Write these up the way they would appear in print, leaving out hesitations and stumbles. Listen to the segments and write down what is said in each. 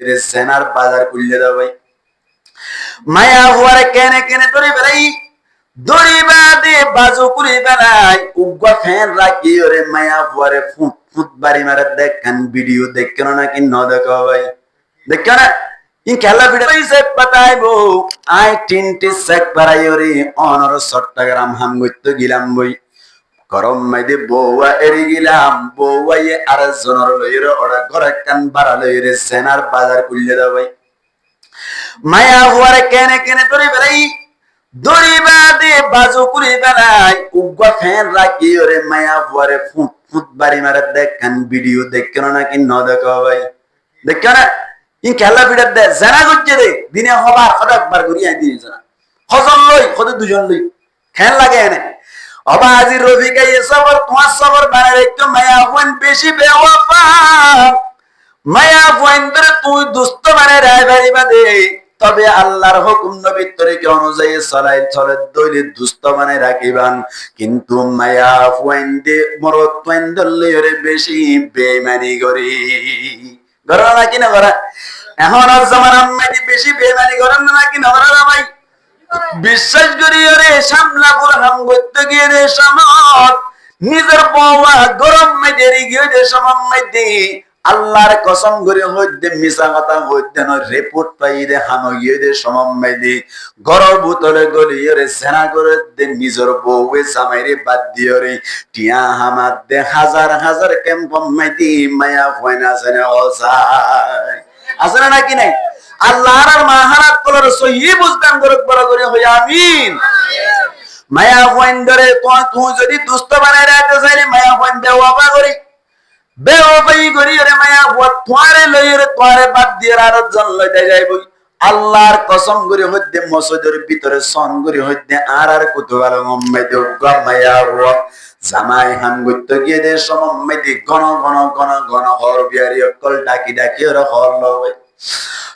রে সেনার বাজার খুললে দাও ভাই মায়া হুয়ারে কেনে কেনে ধরে বেড়াই দড়ি বাদে বাজু করে বেড়াই উগ্গা ফ্যান রাখি ওরে মায়া হুয়ারে ফুট ফুট বাড়ি মারে দেখেন ভিডিও দেখেন নাকি ন দেখো ভাই দেখো না ই খেলা ভিডিও সে পাতাইবো আই টিনটি সেক বাড়াই ওরে অনর চট্টগ্রাম হামগইতো গিলাম বই গরম মাইদে বউয়া এড়ি গিলাম বউয়া আর জনর লইরে ওরা ঘরে কান বাড়া লইরে সেনার বাজার খুললে দাও ভাই মায়া হুয়ারে কেনে কেনে ধরে বেড়াই দড়ি বাদে বাজু করে বেড়াই উগ্গা ফ্যান রাখি ওরে মায়া হুয়ারে ফুট ফুট বাড়ি মারে দেখেন ভিডিও দেখেন নাকি ন দেখো ভাই দেখো না ই খেলা ভিডিও দে জানা করছে রে দিনে হবার হঠাৎ বার করি আই দিয়েছে না হজন লই হতে দুজন লই খেল লাগে এনে অবা আজি রবি গাইয়ে সবর তোমার সবর বানারে একটু মায়া হুয়ান বেশি বেওয়াফা মায়া হুয়ান ধরে তুই দুষ্ট মানে রায় বাড়ি বাদে তবে আল্লাহর হুকুম নবীর তরিকা অনুযায়ী চলাই চলে দইলে দুষ্ট মানে রাখিবান কিন্তু মায়া হুয়ান দে মরত হুয়ান ধরলে ওরে বেশি বেইমানি করি গরা নাকি না গরা এখন আর জামান আম্মাদি বেশি বেইমানি করেন নাকি না গরা ভাই বিশ্বাস করি ওরে সামলা পুরা হাম করতে গিয়ে রে সামত নিজের বউয়া গরম মেয়েদের গিয়ে রে সামাম মেয়েদি আল্লাহর কসম করে হইতে মিছা কথা হইতে ন রিপোর্ট পাই রে হানো গিয়ে রে সামাম মেয়েদি গরর বোতলে গলিয়ে রে সেনা করে দে নিজের বউয়ে জামাইরে বাদ দিয়ে রে টিয়া হামাত দে হাজার হাজার ক্যাম্প মেয়েদি মায়া হয়না জানে হসাই আসলে নাকি নাই আল্লাহর আর মাহারাত কলর সহি বুঝদান করক বড় করে হই আমিন মায়া হইন ধরে তুই যদি দুষ্ট বানাই রাখতে চাইলে মায়া হইন বেওয়াফা করি বেওয়াফাই করি রে মায়া হওয়া তোয়ারে লই রে তোয়ারে বাদ দিয়ে আর জন লইতে যাইবই আল্লাহর কসম করে হইতে মসজিদের ভিতরে সন করে হইতে আর কত ভালো মম্মাই দেব মায়া হওয়া জামাই হান গইতে গিয়ে দে সমম্মাই দি গণ গণ গণ গণ হর বিয়ারি অকল ডাকি ডাকি ওরা হর লই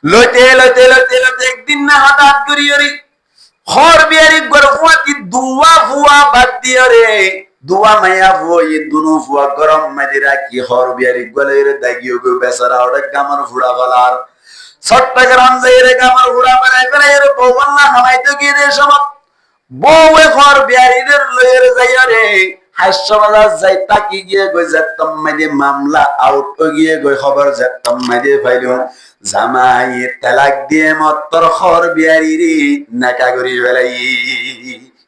লইতে লইতে লইতে লইতে একদিন না হঠাৎ করি ওরে হর বিয়ারি গরফাতি দুয়া ফুয়া বাদ দিয়ে রে দুয়া মায়া ফুয়া এই দুনো ফুয়া গরম মাদিরা কি হর বিয়ারি গলের দাগিও গো বেচারা ওরে গামার ফুড়া গলার চট্টগ্রাম যাই রে গামার ফুড়া বানাই বানাই রে বউল্লা হামাইতে গিয়ে রে সব বউয়ে হর বিয়ারিদের লইর যাই রে হাসবাজার যাই তাকি গিয়ে গই যাতম মাইদে মামলা আউট গিয়ে গই খবর যাতম মাইদে ফাইলো জামাই তালাক দিয়ে মত্তর খর বিয়ারি রে নাকা করি বেলাই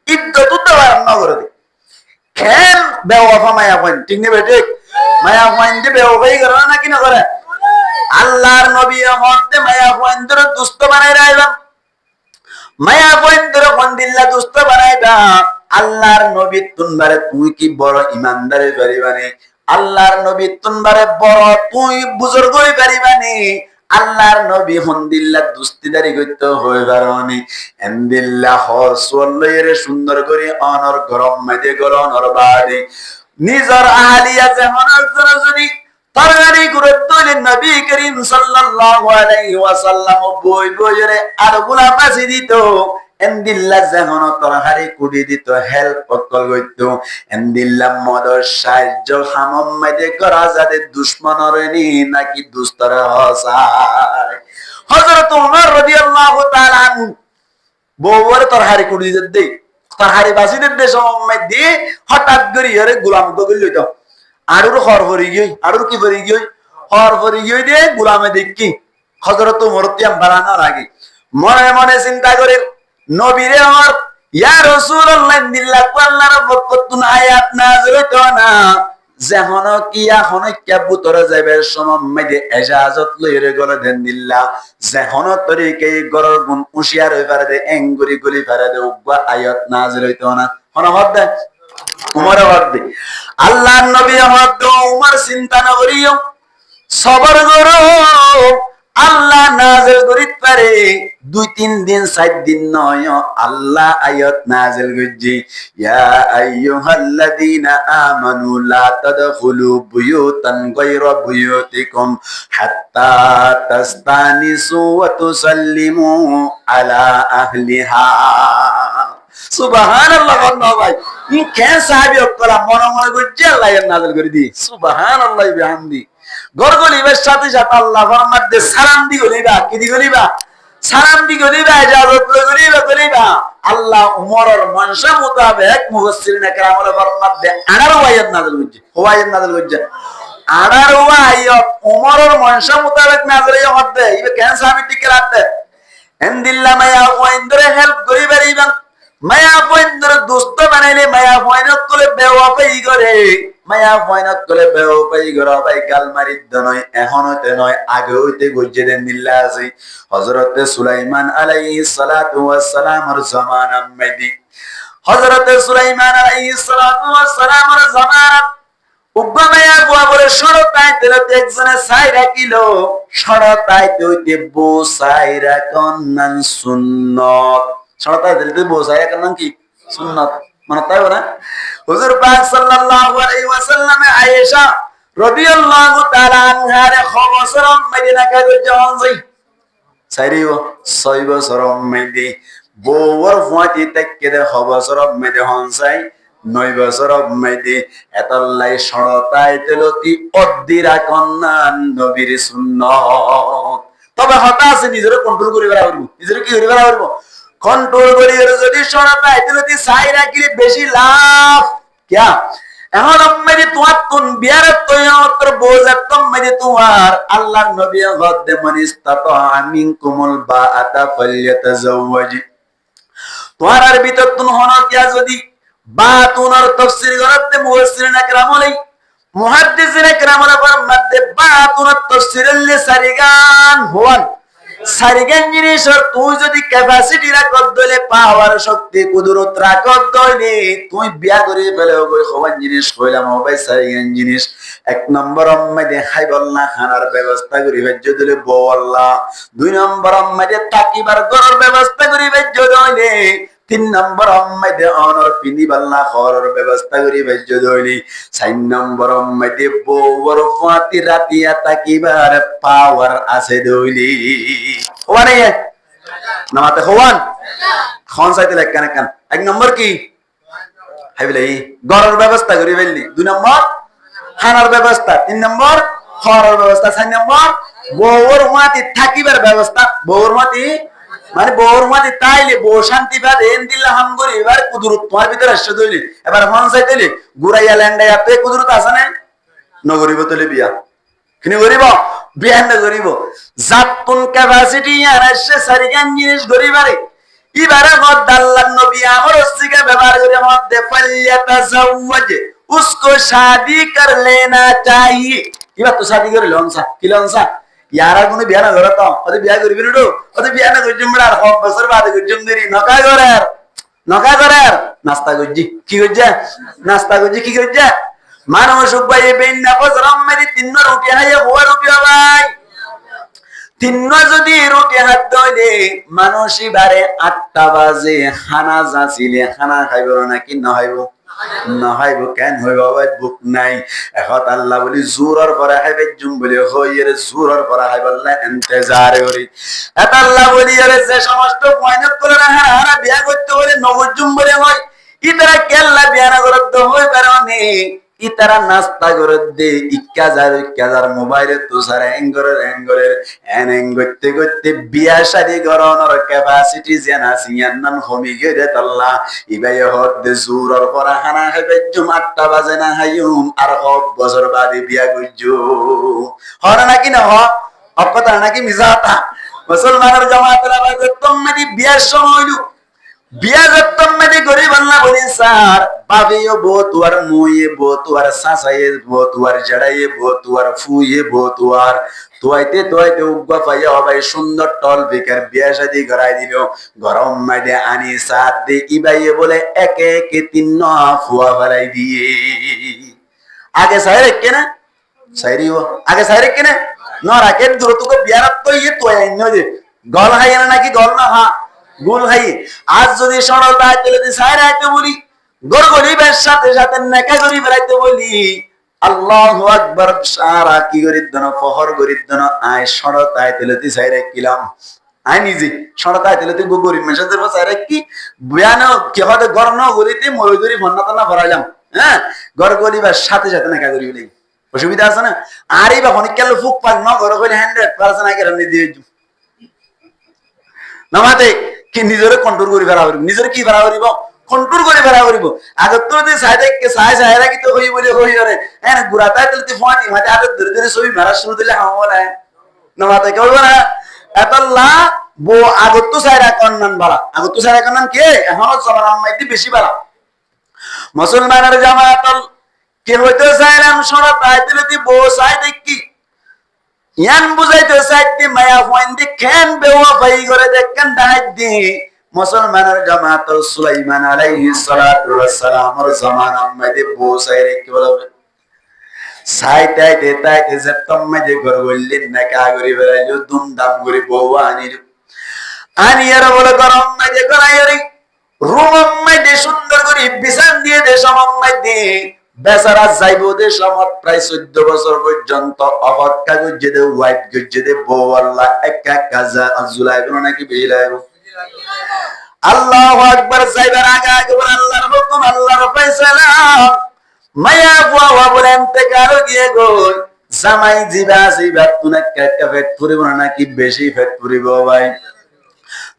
ইদ্দত দেওয়ার নগর দে খেল বেওয়াফা মায়া হইন ঠিক নেবে ঠিক মায়া হইন যে বেওয়াফাই করে নাকি না করে আল্লাহর নবী হতে মায়া হইন ধরে দুষ্ট বানাই রাইলাম মায়া হইন ধরে বন্দিল্লা দুষ্ট বানাইবা আল্লাহর নবী তুনবারে তুই কি বড় ইমানদারে পারিবানে আল্লাহর নবী তুনবারে বড় তুই বুজুর্গই পারিবানে আল্লাহর নবী হন্দিল্লা দুস্তিদারি করতে হয়ে পারনি এন্দিল্লা হসলে সুন্দর করে অনর গরম মেদে গরনর বাড়ি নিজর আহলিয়া যেমন যদি তরকারি করে তৈরি নবী করিম সাল্লাল্লাহু আলাইহি ওয়াসাল্লাম বই বইরে আর গুলা বাসি দিত এন্দিল্লা যেমন তরকারি কুড়ি দিত হেল্প কল করত এন্দিল্লা মদর সাহায্য হামম মেদে করা যাতে দুশ্মনরে নি নাকি দুস্তর হসায় হযরত ওমর রাদিয়াল্লাহু তাআলা আনহু বউর তরকারি কুড়ি দিত দে তরকারি বাসি দিত সময় দি হঠাৎ করে আরে গোলাম গগল লইত আরুর হর হরি গই আরুর কি হরি গই হর হরি গই দে গোলামে দেখি হযরত ওমর তিয়াম বাড়ানোর আগে মনে মনে চিন্তা করে নবীরে আমার ইয়া রাসূলুল্লাহ দিল্লাহ আল্লাহর বরকতুন আয়াত নাযিল হইতো না যেহন কিয়া হনক্যা বুতরে যাবে সমম্মে ইজাজত লইরে গলে দেন দিল্লাহ যেহন তরিকে গরর গুণ উশিয়ার হই পারে দে এঙ্গুরি গলি পারে দে উবা আয়াত নাযিল হইতো না হনমত দে উমর ওয়াদে আল্লাহর নবী আমার তো উমর চিন্তা না করিও সবর করো আল্লাহ নাযিল করিত পারে 2-3 দিন 4 দিন নয় আল্লাহ আয়াত নাযিল করজি ইয়া আইয়ুহাল্লাযীনা আমানু লা তাদখুলু বুয়ুতান গায়রা বুয়ুতিকুম হাত্তা তাস্তানিসু ওয়া তুসাল্লিমু আলা আহলিহা সুবহানাল্লাহ বন্ধু ভাই ই কে সাহাবী কলা মনে মনে করছে আল্লাহ নাযিল করে দি সুবহানাল্লাহি বিহামদি গরগলিবের সাথে সাথে আল্লাহ ফরমাতে সালাম দি গলিবা, কি দি গলিবা? সালাম দি গলিবা, ইজাজত গলিবা গলিবা। আল্লাহ উমরের মনসা মোতাবেক মুফাসসিরিন کرام ফরমাতে 18 আয়াত নাযিল হইছে। আয়াত নাযিল হইছে 18 আয়াত উমরের মনসা মোতাবেক নাযিল হইছে। ইবে কেন সাহাবী ঠিক রাখতে এন্দিল্লা মায়া ওয়াইন্দরে হেল্প করিবার ইবান মায়া ওয়াইন্দরে দোস্ত বানাইলে মায়া ওয়াইনত করে বেওয়াফাই করে, মায়া ওয়াইনত করে বেওয়াফাই করে ভাই গাল মারিদ নয়, এখন হইতে নয় আগে হইতে গজ্জে দেন দিল্লা আছে। হযরত সুলাইমান আলাইহিস সালাতু ওয়াস সালামের জামানা মেদি, হযরত সুলাইমান আলাইহিস সালাতু ওয়াস সালামের জামানা উগ্গমায়া বুয়া বলে সরতাই তেলতে একজনে সাইরা কিলো সরতাই হইতে বো সাইরা কন্নান সুন্নাত, সরতাই তেলতে বো সাইরা কন্নান কি সুন্নাত মানে তাই না। হুজুর পাক সাল্লাল্লাহু আলাইহি ওয়াসাল্লামে আয়েশা রাদিয়াল্লাহু তাআলা আনহার খবসর মদিনা কাগজ জানজি সাইরিও 6 বছর মেদি বউর ফুয়াতি তেকে দে খবসর মেদি হনসাই 9 বছর মেদি এতলাই সরতাই তেলতি অদ্দিরা কন্নান নবীর সুন্নাত। তবে হতা আছে নিজের কন্ট্রোল করিবার পারবো, নিজের কি করিবার পারবো কন্ট্রোল করিবার যদি সরতাই তেলতি সাইরা কি বেশি লাভ क्या এখন মেদি তোমার কোন বিয়ার তৈয়ার বোঝাত মেদি তোমার আল্লাহর নবী গদ্দে মানিস্তাতা মিনকুমুল বাআতা ফালইয়াতাজাওয়াজ তোমার আর ভিতর তুন হন কিয়া যদি বাতুনার তাফসীর করতে মুফাসসিরিন کرام মুহাদ্দিসিন کرام মধ্যে বাতুনার তাফসীরের সারিগান হওয়ান সারিগান জিনিস তুই যদি ক্যাপাসিটি রাখত দলে পাওয়ার শক্তি কুদরত রাখত দলে তুই বিয়া করে ফেলে ওই হওয়ান জিনিস কইলাম ভাই সারিগান জিনিস। এক নম্বর মধ্যে খাইবল না খানার ব্যবস্থা করি ভেজ্য দিলে বউ আল্লাহ, 2 নম্বর মধ্যে থাকিবার ঘরের ব্যবস্থা করি ভেজ্য দলে, 3 নম্বর মধ্যে অনর পিনিবার না খাওয়ার ব্যবস্থা করি ভেজ্য দলে, 4 নম্বর মধ্যে বউর ফাতি রাতিয়া থাকিবার পাওয়ার আছে দলি ওয়ানে নামাতে হওয়ান খান সাইতে লেখান কান। 1 নম্বর কি হাইবলাই ঘরের ব্যবস্থা করি ফেললি, 2 নম্বর খানার ব্যবস্থা, 3 নম্বর খাওয়ার ব্যবস্থা, 4 নম্বর বউর মাটি থাকিবার ব্যবস্থা। বউর মাটি মানে বউর মাটি তাইলে বউ শান্তি পাবে এন্দিল্লা হাম করি এবার কুদরত তোমার ভিতরে আসছে দইলি এবার মন চাইতেলি গুড়াইয়া ল্যান্ডাইয়া তো কুদরত আছে না নগরিব তলে বিয়া কিনে করিব বিয়া না করিব জাতুন ক্যাপাসিটি আর আসছে সারিগান জিনিস গরিবারে ইবারে মত আল্লাহর নবী আমার ওসিকে ব্যবহার করে মধ্যে ফালইয়াতাজাওয়াজ उसको शादी कर लेना चाहिए। কিবা তো শাদি করে লনসা কি লনসা ইয়ারা কোনো বিয়া না করতো ওতে বিয়া করবি না ওতে বিয়া না করছিম বড় আর সব বছর বাদে করছিম দেরি নকা করে নাস্তা করজি কি করছে নাস্তা করজি কি করছে মানুষ ভাই বেন না বজরম মেরি 3 রুটি হাইয়া ওয়া রুটি ভাই 3 যদি রুটি হাত দইলে মানুষই বারে 8টা বাজে খানা যাচিলে খানা খাইব নাকি না হইব না হইব কেন হইব ভাই বুক নাই এখন আল্লাহ বলি জোরের পরে হাইবে জুম বলি হইয়ের জোরের পরে হাইবল্লা ইন্তজার করি এটা আল্লাহ বলি আরে যে সমস্ত পয়নত করে হারা বিয়া করতে হলে নবজুম বলে হয় ইতারা কেল্লা বিয়া না করতে হই পারনে ইতারা নাস্তা করে দে 1000 মোবাইলে তো সারা এঙ্গরের করতে করতে বিয়া শাদি গরনের ক্যাপাসিটি জানা সিয়ান্নান হমি গেরে আল্লাহ ইবাই হদ দে জোরের পরা খানা খাইবে জুম 8টা বাজে না হাইউম আর সব বছর বাদে বিয়া গইজো হরা নাকি না হ অকতা নাকি মিজাতা মুসলমানের জামাতের আবার তোমরা বিয়ার সময় হইলো বিয়া যত্তম মেদি গরিব আল্লাহ বলি স্যার বাবিও বহুতওয়ার মুয়ে বহুতওয়ার সাসায়ে বহুতওয়ার জড়াইয়ে বহুতওয়ার ফুয়ে বহুতওয়ার তোয়াইতে উগ্গা পাইয়া হবে সুন্দর টল বেকার বিয়া শাদি করাই দিল গরম মাইদে আনি সাত দে ইবাইয়ে বলে একে একে 3 ফুয়া ফেলাই দিয়ে আগে সাইরে কেনা সাইরিও আগে সাইরে কেনা নরা কে দূর তো বিয়ারাত তো ইয়ে তো আইনো যে গল হাইনা নাকি গল না হা গুল হাই আজ যদি সরলতা তেলে সাইরা আইতে বলি গরগরিবের সাথে সাথে নেকা করি বেড়াইতে বলি আল্লাহু আকবার সারা কি গরিদন ফহর গরিদন আয় সরলতা তেলে সাইরা কিলাম আই নিজে সরলতা তেলে গরিব মেশাদের সাইরা কি বয়ানো কি হতে গরন গরিতে মরুদরি ভন্নাতনা ভরাইলাম হ্যাঁ গরগরিবের সাথে সাথে নেকা করি বলি অসুবিধা আছে না? আর এই বা অনেক কেন ফুক পাক ন ঘর কইলে 100% আগে রান্নি দিয়ে নামাতে কি নিজরে কন্ট্রোল করে ফেলা করিব, নিজরে কি ফেলা করিব, কন্ট্রোল করে ফেলা করিব। আগে তোর যে সাইডে সাই রাখি তো হই বলে হই করে হ্যাঁ গুড়াতায় তুলতে ফোয়ানি মাঝে আগে ধরে ধরে ছবি মারা শুরু দিলে হাম বলে নামাতে কেউ না এতল্লা বো আগত তো সাইরা কন্নান বালা, আগত তো সাইরা কন্নান কে এখন জমান আম্মাইতে বেশি বালা। মুসলমানের জামায়াতল কে হইতে চাইলাম শোনা তাইতে বো সাই দেখি ইয়ান বুঝাইতে চাইতে মায়া ফয়েন্দি কেন বেওয়াফাই করে দেখেন ডাইট দি মুসলমানের জামাত সুলাইমান আলাইহিস সালাতু ওয়াস সালামের জামানার মধ্যে বসাই রেখে বলবে সাইটাইতে তাইতে যে তম্মে ঘর বললেন না কা করি বেরাইলো দুমদাম করে বউ আনিয়ার বলে গরম মধ্যে গড়াইরি রুম মধ্যে সুন্দর করে বিছান দিয়ে দে সমম মধ্যে বেচারা যাইব দে সমত প্রায় 14 বছর পর্যন্ত অপেক্ষা করছে দে ওয়াইট করছে দে বউ আল্লাহ একা কাজা আজুলাই বলো নাকি বেলাইব আল্লাহু আকবার যাইবার আগে আগে বলে আল্লাহর হুকুম আল্লাহর ফয়সালা মায়া বুয়া বলে ইন্তেকাল গিয়ে গো জামাই জিবা তুনা কাটা ফেট পুরিব নাকি বেশি ফেট পুরিব ভাই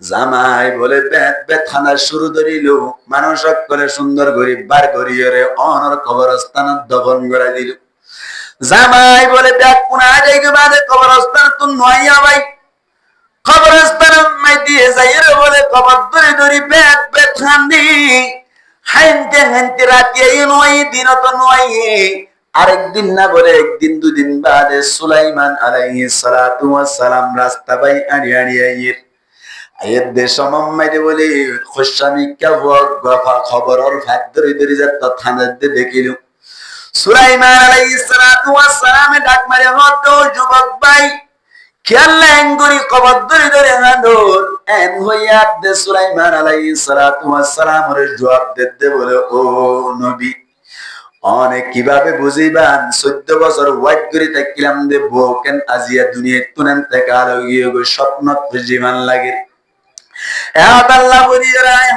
জামাই বলে বেত খানা শুরু ধরিল মানুষ করে সুন্দর গরিব বার করিয়ে রে অনর কবরস্থান দফন করে দিল। জামাই বলে ব্যাগ কোনা যাই বাদে কবরস্থান তো নয়া ভাই কবরস্থান মাই দিয়ে যাই রে বলে কবর ধরে ধরি বেত খান্দি হাইনতে রাতে নয় দিন তো নয় আরেকদিন না বলে একদিন দুদিন বাদে সুলাইমান আলাইহিস সালাতু ওয়াস সালাম রাস্তা বাই আড়িয়ে আয়ের দেশ মাম্মাইতে বলে খোসামি গফা খবর ওর ভাত ধরে ধরে যাত থানাতে দেখিল সুলাইমান আলাইহিস সালাতু ওয়াস সালামে ডাক মারে হত যুবক ভাই খেয়াল লাঙ্গুরি কবর ধরে ধরে হাঁদর এন হইয়া দে সুলাইমান আলাইহিস সালাতু ওয়াস সালামের জবাব দিতে বলে ও নবী অনেক কিভাবে বুঝিবান 14 বছর ওয়াইট করে থাকিলাম দে বকেন আজিয়া দুনিয়া তুনেন থেকে আর গিয়ে গো স্বপ্ন জীবন লাগে আল্লাহ বলি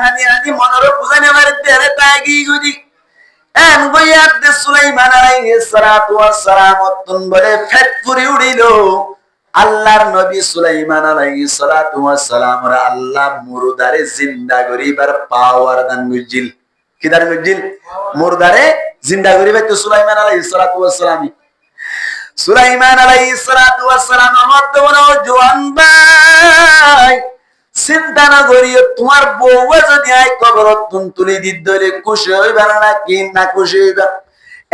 হানি হানি মনর বুঝানে মারে তেরে তাগি গুদি এন গয়াত দে সুলাইমান আলাইহিস সালাতু ওয়াস সালাম তুন বলে ফেট পুরি উড়িল আল্লাহর নবী সুলাইমান আলাইহিস সালাতু ওয়াস সালাম রা আল্লাহ মুরদারে জিন্দা করিবার পাওয়ার দান গুজিল কি দান গুজিল মুরদারে জিন্দা করিবার তো সুলাইমান আলাইহিস সালাতু ওয়াস সালাম সুলাইমান আলাইহিস সালাতু ওয়াস সালাম মত বড় জওয়ান ভাই চিন্তা না করিও তোমার বউ যদি আই কবর তুলি দিলে খুশি হইবা না কি না খুশি হইবা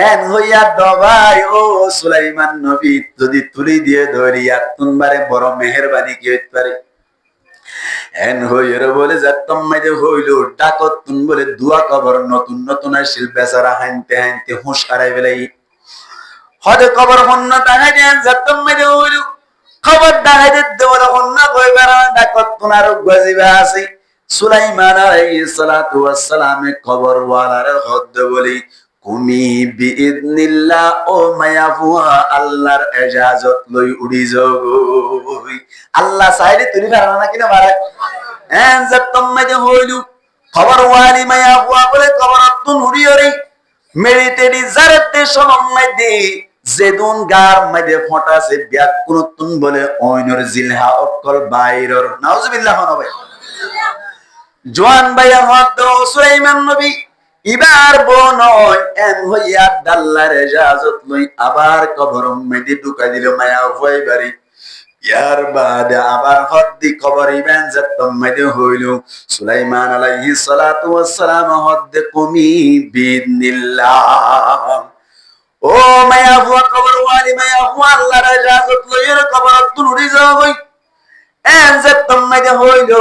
এন হইয়া দবাই ও সুলাইমান নবী যদি তুলি দিয়ে ধরিয়া তোমারে বড় মেহেরবানি কি হইতে পারে এন হইরে বলে যে তোমাইতে হইলো ডাকত তুন বলে দুয়া কবর নতুন নতুন আসিল বেচারা হাইতে হুঁশ হারাই ফেলাই হদে কবর হন্য টাঙাই দেন যে তোমাইতে হইলো খবর ডাকাই দিতে বলে অন্য কইবার ডাকত তোমার গজিবা আছে সুলাইমান আলাইহিস সালাতু ওয়াস সালামে কবর ওয়ালার হদ বলি কুমি বিইذনিল্লাহ ও মায়াফুয়া আল্লাহর ইজাজত লই উড়ি যাও আল্লাহ চাইলে তুমি পারো না কিনা পারে এন যে তুমি যে হইলু খবর ওয়ালি মায়াফুয়া বলে কবর তুন উড়িয়রে মেডিটেডি জারতে সমম্মে দে জেদুন গার মধ্যে ফোঁটা সে ব্যাক কুনতুন বলে ওইনর জিলহা অকল বাইরর নাউজুবিল্লাহ নবে জওয়ান ভাইয়া হদ সুলাইমান নবী ইবার বনয় এন হইয়া আল্লাহর ইজাজত লই আবার কবর মধ্যে ঢুকা দিল মায়া হই বাড়ি ইয়ার বাদে আবার হদ্দি কবর ইবেন যতম মধ্যে হইল সুলাইমান আলাইহিস সালাতু ওয়াস সালাম হদ্দে কুমি বিইذনিল্লাহ ও মায়া ফুয়া কবর ওয়ালি মায়া ফুয়া আল্লাহর ইজাজত লইয়ের কবর তুলুড়ি যাবই এন যে তোমাইতে হইল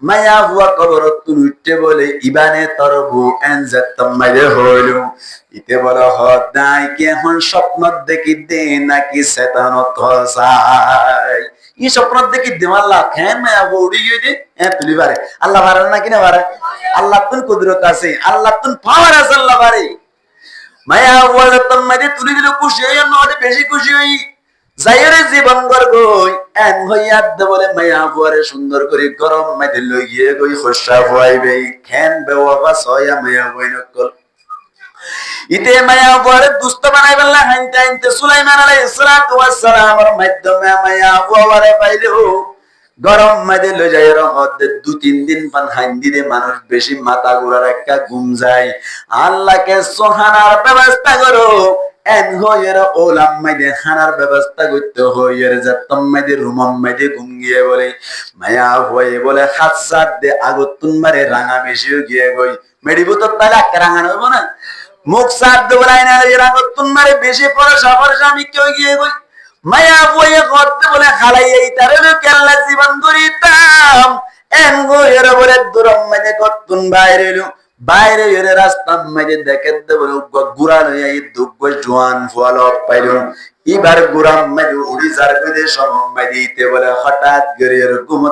মায়া ফুয়া কবর তুলুইতে বলে ইবানে তরবু এন যে তোমাইতে হইল ইতে বলে হদাই কি এখন স্বপ্ন দেখি দে নাকি শয়তানত হসাই ই স্বপ্ন দেখি দে আল্লাহ কেন মায়া উড়ি গইতে এ তুলি পারে আল্লাহ পারে না কিনা পারে আল্লাহ তুন কুদরত আছে আল্লাহ তুন পাওয়ার আছে আল্লাহ পারে মায়া ওয়াজ তোমাদে তুলি দিল খুশি হই না ওরে বেশি খুশি হই যাইরে জীবন গই এন হইয়া দে বলে মায়া ওরে সুন্দর করে গরম মাইতে লই গিয়ে গই খোসা হইবে খেন বেওয়াবা সয়া মায়া বইনকল ইতে মায়া বড় দুষ্ট বানাই বললা হাইতে হাইতে সুলাইমান আলাইহিস সালাতু ওয়াস সালামের মাধ্যমে মায়া বড় পাইলো গরম মাঝে লই যায় রহত 2-3 দিন পান হান্দি দে মানুষ বেশি মাথা ঘোরার একটা ঘুম যায় আল্লাহকে সোহানার ব্যবস্থা করো এন হয়ের ওলাম মাইদে খানার ব্যবস্থা করতে হয়ের যাতম মাইদে রুমম মাইদে ঘুম গিয়ে বলে মায়া হয়ে বলে হাত সাত দে আগতুন মারে রাঙা বেশিও গিয়ে গই মেডিবু তো তাহলে একটা রাঙানো হইব না মুখ সাত দে বলাই না আগতুন মারে বেশি পরশা পরশা আমি কেউ গিয়ে গই মায়া বয়ে করতে বলে খালাই এই তারে কেল্লা জীবন করিতাম এন হয়ের বলে দূরম মাইদে কতুন বাইরে বাইরে এরে রাস্তা মাঝে দেখে বলে গুড়ান হয়ে দুঃখ জোয়ান ফল পাইল এবার গুড়াম মাঝে উড়িষ্যার বিদে সময় দিতে বলে হঠাৎ করে এরকম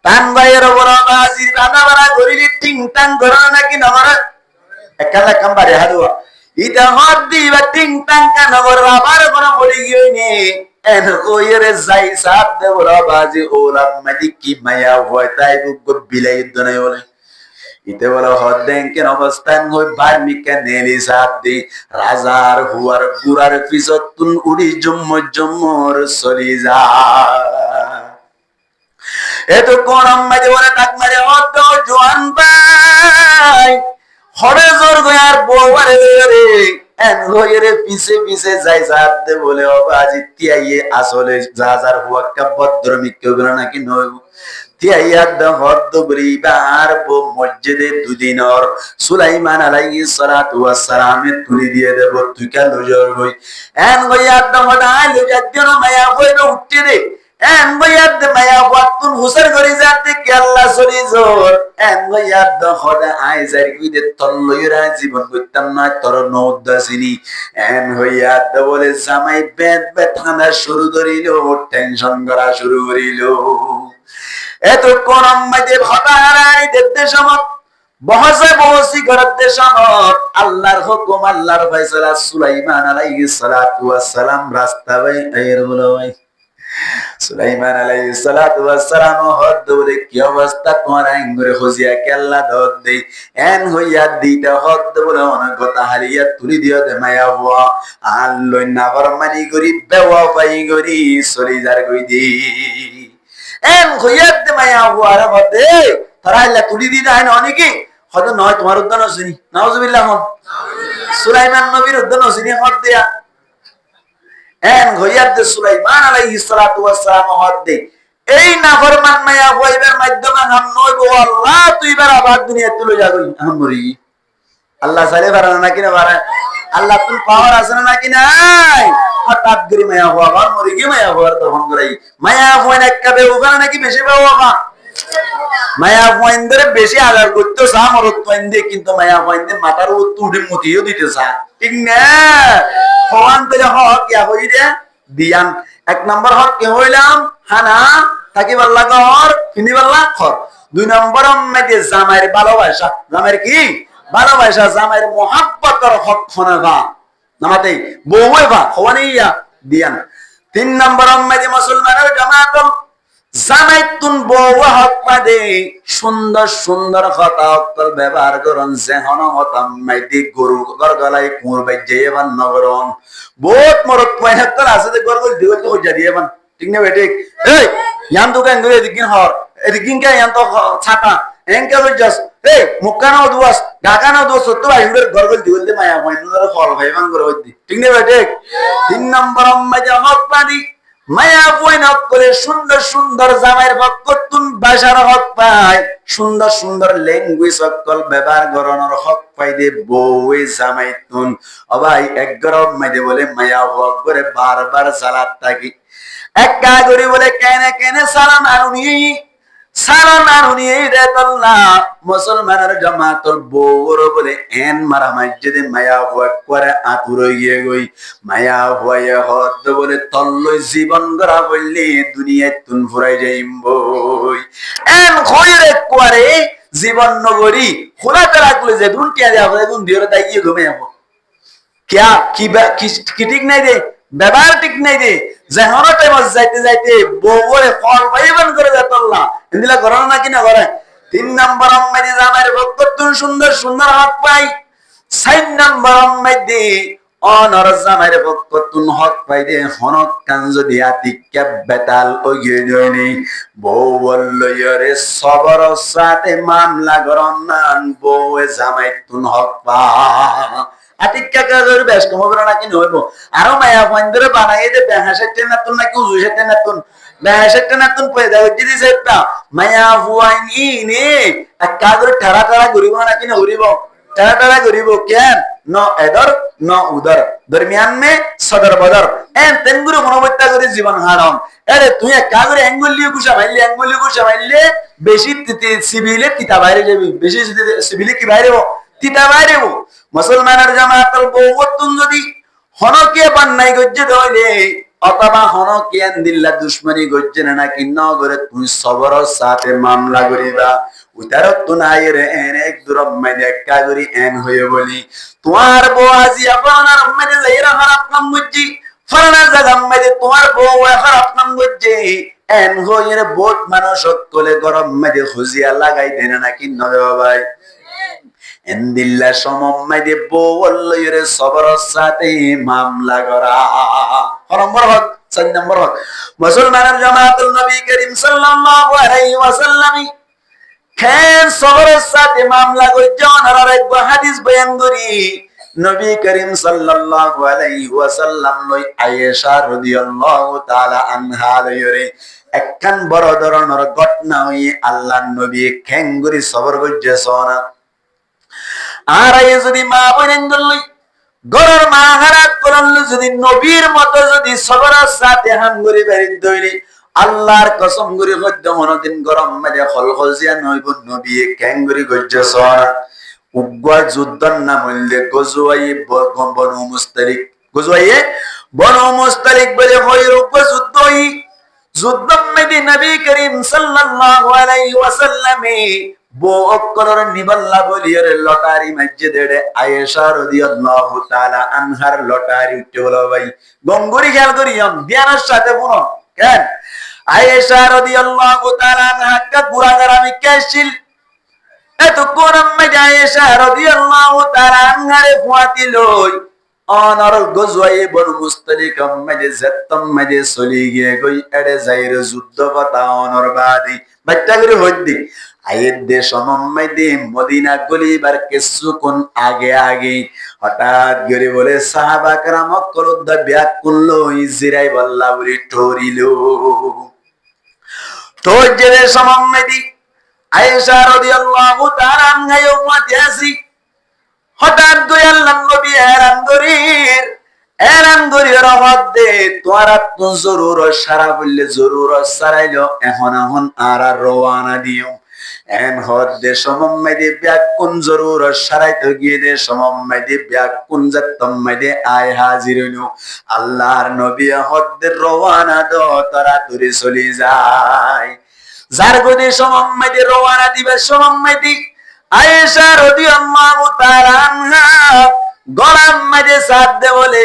টান বাইর বড় বাসি রানা বাড়া গরিলি টিং টাং ধরো নাকি নগর একালা কাম্বারে হাদুয়া ইটা হদ দিবা টিং টাং কানগর আবার কোনো বলি গিয়ে এন ওয়েরে যাই সাপ দে বড় বাজি ওলাম মাঝে কি মায়া হয় তাই দুঃখ বিলাই দনাই বলে ইতে বলে হদ্দেঙ্কের অবস্থান হই বার্মিকা নেলি সাপ দি রাজার হুয়ার গুড়ার পিছত তুন উড়ি জম্মর চলি যা এত কোন মাঝে বলে ডাক মারে অত জোয়ান ভাই হরে জোর গয়ার বউয়ারে রে এন হইরে পিছে পিছে যাই সাপ দে বলে অবাজি তিয়াইয়ে আসলে যাজার হুয়াক্কা ভদ্রমিক কেউ নাকি নয় মসজিদে দুদিনর সুলাইমান আলাইহিস সালাতু ওয়াস সালামে তুলি দিয়ে দেব তুই কেন লজর হই এন গয়ার দমদাই লজাজ্ঞন মায়া হইলো উঠতে দে এন গয়ার দে মায়া ওয়াতুন হুসার করি যাতে কি আল্লাহ সরি জোর এন গয়ার দ খোদা আই যার কইতে তল্লইরা জীবন কইতাম না তোর নউদাসিনি এন হইয়া দ বলে জামাই বেদ বেথানা শুরু করিল টেনশন করা শুরু করিল এত কোন মাঝে ভটারাই দেখতে সমত বহসে বহসি করতে সমত আল্লাহর হুকুম আল্লাহর ফয়সালা সুলাইমান আলাইহিস সালাতু ওয়াস সালাম রাস্তা বাই এর বলো ভাই সুলাইমান আলাইহিস সালাতু ওয়াস সালাম হদ বলে কি অবস্থা তোমার আঙ্গুরে খজিয়া কে আল্লাহ দদ দেই এন হইয়া দিটা হদ বলে অনেক কথা হারিয়া তুলি দিও দে মায়া হওয়া আল্লাহ না ফরমানি করি বেওয়াফাই করি চলি যার কই দি এন হইয়াত দে মায়া হুয়ার মতে তারাইলা তুলি দি যায় না অনেকে হয়তো নয় তোমার উদ্যান হসিনি নাউজুবিল্লাহ সুলাইমান নবীর উদ্যান হসিনি হদ দেয়া এন হইয়াত দে সুলাইমান আলাইহিস সালাতু ওয়াস সালাম হদ দে এই নাফরমান মায়া হইবার মাধ্যমে হাম নইব আল্লাহ তুই বার আবার দুনিয়া তুলে যাবি আমরি আল্লাহ সালে বারানা নাকি না বারা আল্লাহ তুই পাওয়ার আছে না নাকি নাই হঠাৎ করে মায়া হওয়া আর মরে গিয়ে মায়া হওয়ার তখন করাই মায়া হওয়া একাবে ওখানে নাকি বেশি পাওয়া মায়া হওয়াইন্দরে বেশি আগার করতে চা মরত পাইন্দে কিন্তু মায়া হওয়াইন্দে মাথার উত্তর উঠে মতিও দিতে চা ঠিক না হওয়ান তেলে হক ইয়া হই রে দিয়ান এক নম্বর হক কে হইলাম হানা থাকিবার লাগর কিনিবার লাগ খর দুই নম্বর মেয়ে জামাইয়ের ভালোবাসা জামাইয়ের কি ভালোবাসা জামাইয়ের মহাব্বতের হক খনাবা নামাতে বউয়ে বা হওয়ানিয়া দিয়ান তিন নম্বর মেয়ে মুসলমানের জামাতল জামাইতুন বউ হক পাদে সুন্দর সুন্দর কথা অক্কল ব্যবহার করন যেহন হতাম মাইতি গরু গরগলাই কুর বাইজে এবান নগরন বহুত মরত পয়হাত্তর আছে যে গরগল দিওল তো হইয়া দিয়ে এবান ঠিক না বেঠিক এই ইয়ান তো কেন করে দিকিন হর এদিকিন কে ইয়ান তো ছাতা এনকে লজ্জাস এই মুক্কানো দুয়াস ঢাকানো দুয়াস সত্য আইহুরের গরগল দিওল দে মায়া হইনুর ফল ভাইবান করে হইদি ঠিক না বেঠিক তিন নম্বর মাইজা হক পাদি মায়া বই নক করে সুন্দর সুন্দর জামাইয়ের ভক্ততুন ভাষার হক পায় সুন্দর সুন্দর ল্যাঙ্গুয়েজ অকল ব্যবহার করানোর হক পাই দে বউয়ে জামাইতুন ও ভাই এক গরম মাইদে বলে মায়া হক করে বারবার সালাত থাকি একা করে বলে কেনে কেনে সালাম আরুনি রে তল্লা মুসলমানের জামাতল বউর বলে এন মারা মসজিদে মায়া হক করে আতুর গিয়ে গই মায়া হয়ে হদ বলে তল্লই জীবন গড়া বললি দুনিয়ায় তুন ফুরাই যাইম বই এন খয়রে করে জীবন নগরী খোলাতে রাখলে যে দুনটিয়া দেয়া হবে দুন দিওরে তাই গিয়ে ঘুমে যাবো क्या কি ঠিক নাই রে ব্যবহার ঠিক নাই রে যেহন টাইম যাইতে যাইতে বউরে ফল পাইবান করে যাতল্লা ইন্দিলা করো না কি না করে তিন নম্বর আম্মাজি জামাইয়ের ভক্ততুন সুন্দর সুন্দর হক পাই 6 নম্বর মধ্যে অনর জামাইর পক্ষ তুন হক পাইদে হনক কান যদি আতিকা বেতাল ও গেজনি বউ বলল ইরে সবর সাথে মামলা গরনান বউ জামাই তুন হক পা আতিকা কাজের বেশ কম হবে নাকি নইব আর মায়া ফন্দরে বানাই দে বেহাসেতে না তুন নাকি উজুসেতে না তুন বেহাসেতে না তুন পয়দা হইতে দিছে তা মায়া হুয়াইনি নে কাজের ঠাড়া ঠাড়া গরিব নাকি নরিব ঠাড়া ঠাড়া গরিব কেন ন এদর ন উদর দরমিয়ান মে সদর বদর এন তেঙ্গুরু মনোবত্যা করে জীবন হারাম আরে তুই এক কাগরে অ্যাঙ্গুলিও কুশা মাইলে বেশি সিভিলে তিতা বাইরে যাবি বেশি সিভিলে কি বাইরে তিতা বাইরে মুসলমানের জামাতের বউতুন যদি হনকে বান্নাই গজ্জে দইলে অথবা হনকে দিল্লা দুশমনি গজ্জে না নাকি নগরে তুই সবরের সাথে মামলা করিবা উতারত তো নাই রে এন এক দুরব মানে কাগরি এন হয়ে বলি তোমার বউ আজি আপনার মানে যাইরা খারাপ নাম বুঝি ফলানা জায়গা মানে তোমার বউ খারাপ নাম বুঝি এন হয়ে বহুত মানুষ সকলে গরম মানে খুজিয়া লাগাই দেন নাকি নবে ভাই এন্দিল্লা সমম্মাইদে বললইরে সবরের সাথে মামলা করা নম্বর হক 4 নম্বর হক মুসলমানের জামাতুল নবী করিম সাল্লাল্লাহু আলাইহি ওয়াসাল্লাম খেন সবরের সাথে মামলা কইজন আর এক হাদিস বয়ান করি নবী করিম সাল্লাল্লাহু আলাইহি ওয়াসাল্লাম লই আয়েশা রাদিয়াল্লাহু তাআলা আনহা লইরে একখান বড় ধরনের ঘটনা হই আল্লাহর নবী খেঙ্গুরি সবর কইছেন আর যদি মা বলেন লই গরর মা হারাত করল যদি নবীর মতো যদি সবরের সাথে হাঙ্গুরি বেরিত দইলি আল্লাহর কসম করে হদ্দ মনদিন গরম মেরে খলখলজিয়া নইব নবী ক্যাঙ্গুরি গজ্জসন উগ্র যুদ্ধর নাম হইলে বনু মুস্তালিক বলে হইর উগ্র যুদ্ধই যুদ্ধ মেদি নবী করিম সাল্লাল্লাহু আলাইহি ওয়াসাল্লামে বো অক্কলর নিবল্লা বলিয়ার লটারি মসজিদে আয়েশা রাদিয়াল্লাহু তাআলা আনহার লটারি উঠে হলো ভাই গঙ্গুরি খেয়াল করিয়াম ধ্যানের সাথে পুনঃ কেন আয়েশা রাদিয়াল্লাহু তাআলা আনহা কা গুরাগার আমি কেছিল এত কোরআন মে আয়েশা রাদিয়াল্লাহু তাআলা আনহারে ফুয়াতিলই অনর গজওয়ায়ে বনু মুস্তালিক মে জত্তম মে চলি গিয়ে কই এড়ে যাইর যুদ্ধ কথা অনর বাদি বাচ্চা করে হইদি আয়ের দেশ মে মদিনা গলিবার কিছুক্ষণ আগে হঠাৎ করে বলে সাহাবা کرام কলদ ব্যাকুল ইজরাই বল্লা বলি ঠরিল তো যে সমম্মেদি আয়েশা রাদিয়াল্লাহু তাআলা আনহা ওয়াতিয়াসি হঠাৎ করে আল্লাহর নবী এরান গরির মধ্যে তোরা তো জরুর সারা বললে জরুর সারাইলো এখন আর রওনা দিও এন হদ্দে সমম্মেদি ব্যাকুন জরুর সারাইতে গিয়ে দে সমম্মেদি ব্যাকুন যত্তম্মেদি আয় হাজির হইল আল্লাহর নবী হদ্দের রওনা দো তোরা তুরি চলি যায় যার গদি সমম্মেদি রওনা দিবে সমম্মেদি আয়েশা রাদিয়াল্লাহু তাআলা আনহা গলার মাঝে সাথ দে বলে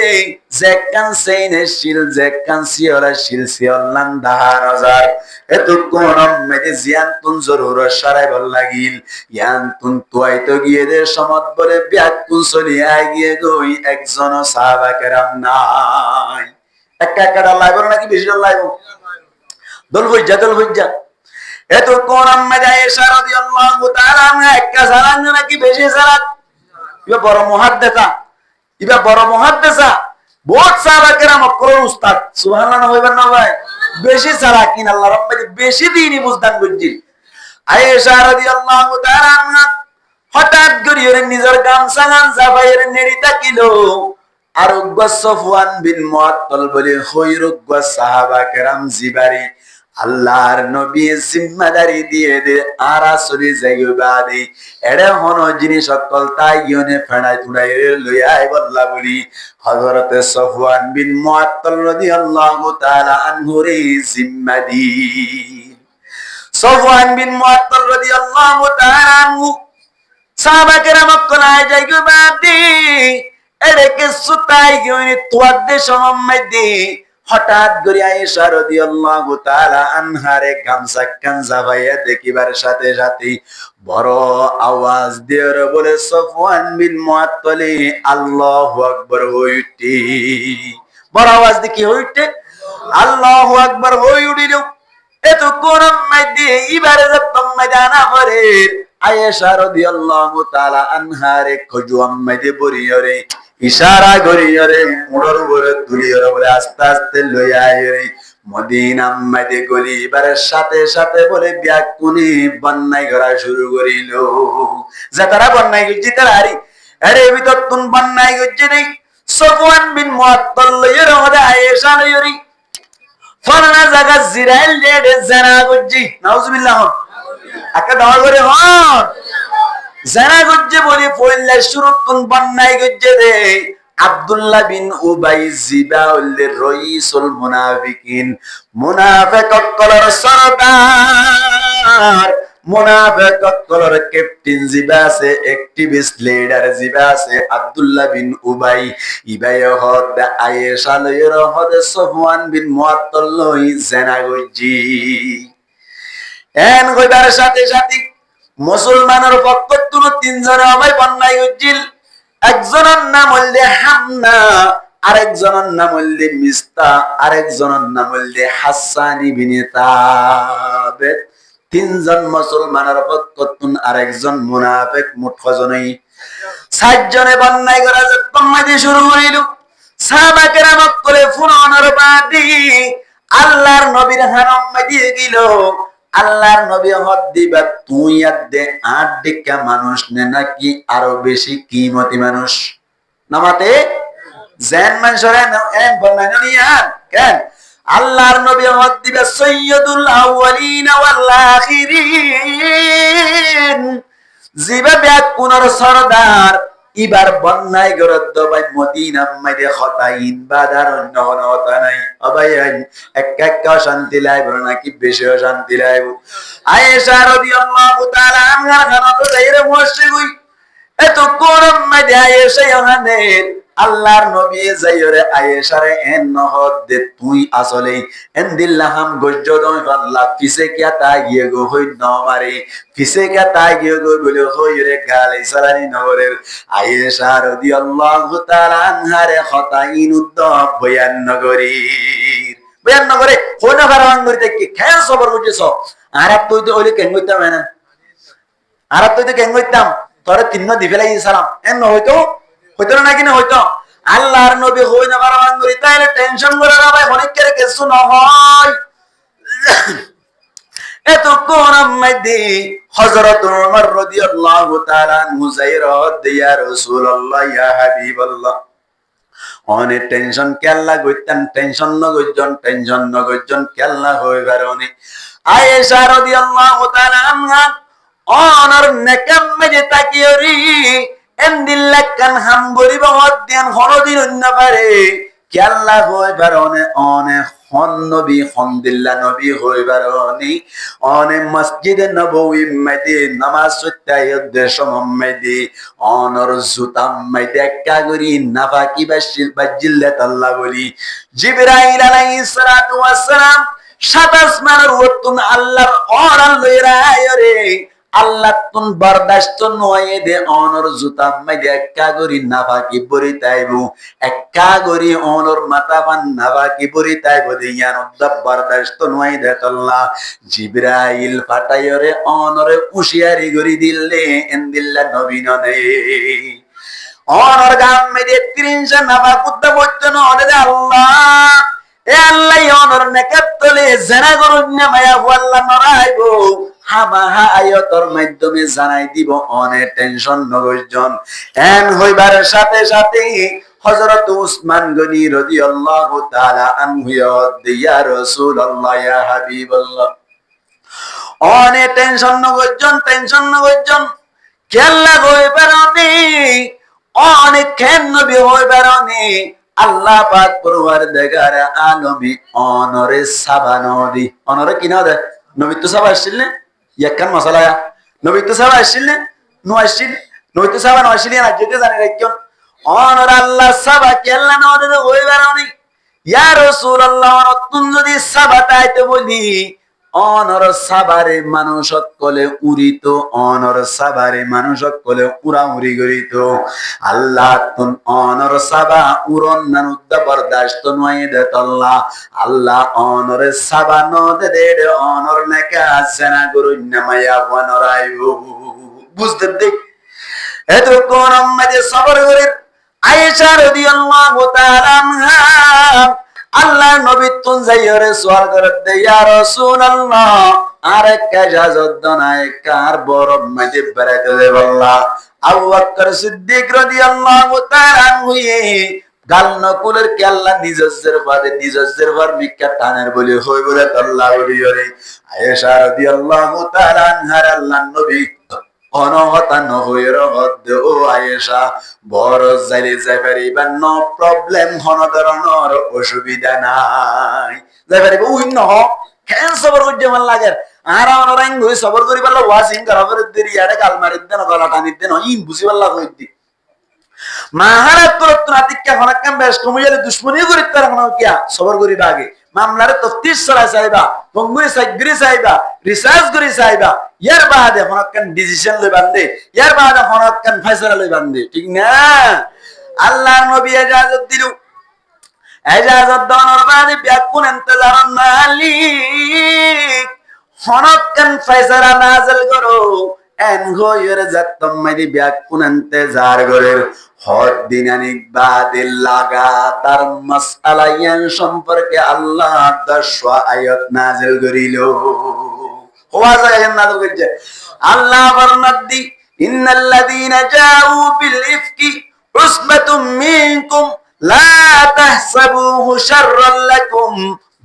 যেকান সেইনে শিল যেকান সিওলা শিল সিওলান দাহার হাজার এত কোন মেজে জিয়ান তুন জরুর সারাই ভাল লাগিল ইয়ান তুন তুই তো গিয়ে দে সমাদ বলে ব্যাকুল চলিয়া গিয়ে গই একজন সাহাবা কেরাম নাই একা একা লাইব নাকি বেশি লাইব দল হইজা এত কোন মেজে আয়েশা রাদিয়াল্লাহু তাআলা একা সারান নাকি বেশি সারাত ইবা বড় মুহাদ্দিসা বহুত সাহাবা কেরাম কোন উস্তাদ সুবহানাল্লাহ হইবেন না ভাই বেশি সারা কিন আল্লাহ রব্বানি বেশি দিনই বুঝদান বুঝি আয়েশা রাদিয়াল্লাহু তাআলা আনহা হঠাৎ করে নিজের গামছা জাফাইয়ের নেড়ি তাকিলো আর সফওয়ান বিন মুআত্তাল বলে খৈরুগ সাহাবা কেরাম জিবারি আল্লাহর নবী জিম্মাদারি দিয়ে দে আরা চলি যাইবাদি এড়ে হন জিনিস সকল তাই ইয়নে ফেড়াই তুড়াই লইয়াই বল্লা বলি হযরতে সফওয়ান বিন মুআত্তাল রাদিয়াল্লাহু তাআলা আনহু রে জিম্মাদি সফওয়ান বিন মুআত্তাল রাদিয়াল্লাহু তাআলা আনহু সাহাবা কেরাম কোনায় যাইবাদি এড়ে কে সুতাই ইয়নে তোয়াদে সমম্মদি হঠাৎ করে আয়েশা রাদিয়াল্লাহু তাআলা আনহারে গামছা কাঞ্জা ভাইয়া দেখিবার সাথে সাথে বড় আওয়াজ দিয়ে বলে সফওয়ান বিন মুআত্তাল আল্লাহু আকবার হইতে, বড় আওয়াজ দিয়ে কি হইতে আল্লাহু আকবার হই উঠিল। এত কোরআন মাইদে ইবারে যতম ময়দানা করে আয়েশা রাদিয়াল্লাহু তাআলা আনহারে খজুয়াম মাইদে বরিয়রে ইশারা করিয়রে মুড়র উপরে তুলিয়রে বলে আস্তে আস্তে লইয়া আইরে মদিনা মাইদে গলিবারের সাথে সাথে বলে ব্যাকুনি বন্যাই করা শুরু করিল। যে তারা বন্যাই করছি তারা আরে ভিতর তুন বন্যাই করছে নেই সফওয়ান বিন মুআত্তাল লইয়রে ওদে আয়েশা লইয়রে ফরনা জায়গা জিরাইল ডেডে জানা করছি নাউজুবিল্লাহ আকা দাও করে হন জানা করছে বলি ফইল্লা শুরুতুন বন্যাই করছে রে আব্দুল্লাহ বিন উবাই জিবাউল রাইসুল মুনাফিকিন মুনাফিক কলর সরদার মুনাফিক কলর ক্যাপ্টেন জিবা আছে অ্যাক্টিভিস্ট লিডার জিবা আছে আব্দুল্লাহ বিন উবাই ইবাই হদ আয়েশা লয়র হদ সফওয়ান বিন মুআত্তাল লই জানা গজি এন কইবার সাথে সাথে মুসলমানের পক্ষ থেকে তিনজন আমায় বন্যায় হচ্ছিল। একজনের নাম হইলে হামনা, আরেকজনের নাম হইলে মিস্তা, আরেকজনের নাম হইলে হাসান ইবনে তাবিত। তিনজন মুসলমানের পক্ষ থেকে আরেকজন মুনাফিক, মোট কজনই সাতজনে বন্যায় করা যত্নমাদি শুরু হইল। সাহাবা কেরামত করে ফুরানোর বাদী আল্লাহর নবীর হারাম দিয়ে গেল। আল্লাহর নবী হদ দিবা তুই দে ৮ ডিকা মানুষ নে নাকি আরো বেশি কিমতি মানুষ নামাতে জেন মানুষরে এন বন্যায় নিয়ান কেন আল্লাহর নবী হদ দিবা সাইয়্যিদুল আউয়ালিন ওয়াল আখিরিন জিবা ব্যাক পুনর সরদার ইবার বন্যায় গরদ্দ বাই মদিনা মাইদে খতাইন বাদার অন্য হতা নাই অবাইন একা শান্তি লাইব নাকি বেশি শান্তি লাইব। আয়েশা রাদিয়াল্লাহু তাআলা আনহার খানা তো যাইরে মুশরিক এত কোরআন মাইদে আয়েশা ওখানে আল্লাহর নবী যাইরে আয়েশারে এন নহদ দে তুই আসলে এন দিল্লাহাম গজ্জদম আল্লাহ পিছে কিয়া তা গিয়ে গো হই নমারে পিছে কিয়া তা গিয়ে গো বলে হইরে গালে সালানি নগরের আয়েশা রাদিয়াল্লাহু তাআলা আনহারে খতাইন উদ্দ বয়ান নগরে কোনা ফারান করিতে কি খেয়াল সবর বুঝেছ আরব তুই তো ওইলে কেন কইতাম না আরব তুই তো কেন কইতাম তোরে তিন্ন দিবেলাই সালাম এন হয়তো হইতো নাকি না হইতো আল্লাহর নবী হই না ফারান করি তাইলে টেনশন করে না ভাই অনেক করে কিছু না হয়। এত কোরআন মাইদে হযরত ওমর রাদিয়াল্লাহু তাআলা মুজাইরাত দিয়া রাসূলুল্লাহ ইয়া হাবিবাল্লাহ অনেক টেনশন কেল্লা গইতাম টেনশন নগজন কেল্লা হইবার অনেক আয়েশা রাদিয়াল্লাহু তাআলা আনহা অনর নেকাম মেজে তাকিয়রি এন্দিল্লা কান হাম গরিব অধ্যয়ন হরদিন অন্য পারে কেল্লা হইবার অনেক হন নবী হনদিল্লা নবী হইবার অনেক মসজিদে নববী মাইদে নামাজ সত্যায় উদ্দেশ্য মাইদে অনর জুতাম মাইদে একা করি নাফাকি বাজিল্লাত আল্লাহ বলি জিবরাইল আলাইহিস সালাতু ওয়াস সালাম ২৭ আসমানের ওতন আল্লাহর অরাল লইরা আয়রে আল্লাহ তুন বরদাস্ত নয় দে অনর জুতাম মাইদে একা করি নাফাকি বরিতাইব একা করি অনর মাতাফান নাফাকি বরিতাইব দিয়ান উদ্দব বরদাস্ত নয় দে আল্লাহ জিবরাইল ফাটাইরে অনরে উশিয়ারি করি দিলে এন্দিল্লা নবী নদে অনর গাম মাইদে ৩০ নাফা কুদ্দা বইতো নদে আল্লাহ এ আল্লাহ অনর নেকাতলে জানা করুন না মায়া আল্লাহ নরাইব হামাহা আয়তর মাধ্যমে জানাই দিব অনেক টেনশন নগরজন এন হইবার সাথে সাথে হযরত উসমান গনি রাদিয়াল্লাহু তাআলা আনহু ইয়া রাসূলুল্লাহ ইয়া হাবিবাল্লাহ অনেক টেনশন নগরজন কেল্লা হইবার অনেক কেন নবী হইবার আল্লাহ পাক পরওয়ারদিগার আলমী অনরে সাবানদি অনরে কিনা দে নবী তো সাবা আসছিল ইয়াকান মশলা নবী তো সাবা আসছিল নো আসছিল নবী তো সাবা নো আসছিল না যেতে জানি রাখুন অনর আল্লাহ সাবা কেল্লা নদে হইবার ইয়া রাসূলুল্লাহ নতুন যদি সাবাতাইতে বলি অনর সাবারে মানুষ কলে উড়িত অনর সাবারে মানুষ কলে উড়াউড়ি গরিত আল্লাহ তুন অনর সাবা উড়ন নানুদ্দা বরদাস্ত নয় দে তল্লা আল্লাহ অনর সাবা নদে দে অনর নাকা জানা গুরু নামায়া বনরাইবু বুঝতে দেখ এত কোন আম্মাদে সবর করে আয়েশা রাদিয়াল্লাহু তাআলা আনহা আল্লাহ নবী তুন যাইরে সওয়াল করতে ইয়া রাসূলুল্লাহ আরে কাজাজত দনায় কার বড় মধ্যে বেরাতে দেব আল্লাহ আবু বকর সিদ্দিক রাদিয়াল্লাহু তাআলা আনহু গাল নকুলের কে আল্লাহ নিজের ফাদে নিজের ফার মিক্কা টানের বলি হই বলে আল্লাহ বলিরে আয়েশা রাদিয়াল্লাহু তাআলা আনহার আল্লাহ নবী অনহতা নহইর হদ ও আয়েশা বড় যাইলে যাই পারিবা নো প্রবলেম হন ধরনের অসুবিধা নাই যাই পারিবা উই নহ কেন সবর করতে ভাল লাগে আর আমার রাইন হই সবর করি পারলে ওয়াসিং করা করে দেরি আরে গাল মারি দেন গলা টানি দেন ইন বুঝি পারলা কইতি মাহারাত করত না তিক্কা হনাকাম বেশ কমিয়ালে দুশমনি করি তার হন কিয়া সবর করি বাগে মামলার তফতিশ চলাই চাইবা বঙ্গুরি সাইগরি চাইবা রিসার্চ করি চাইবা ইয়ার বাদে হনাকান ডিসিশন লই বান্দে ইয়ার বাদে হনাকান ফয়সালা লই বান্দে ঠিক না আল্লাহর নবী ইজাজত দিলু ইজাজত দনর বাদে বিয়াকুন ইন্তজার মালিক হনাকান ফয়সালা নাযিল করো এন গয়র জাতম মাদি বিয়াকুন ইন্তজার করে হদ দিনানিক বাদে লাগাতার মাসআলায়ান সম্পর্কে আল্লাহ 10 আয়াত নাযিল করিল ওয়া আয়াত নাযিল করেছে আল্লাহ ফরমাদ্দি ইন্নাল্লাযীনা জাউ বিল ইফকি উসবাতুম মিনকুম লা তাহসাবুহু শাররাল লাকুম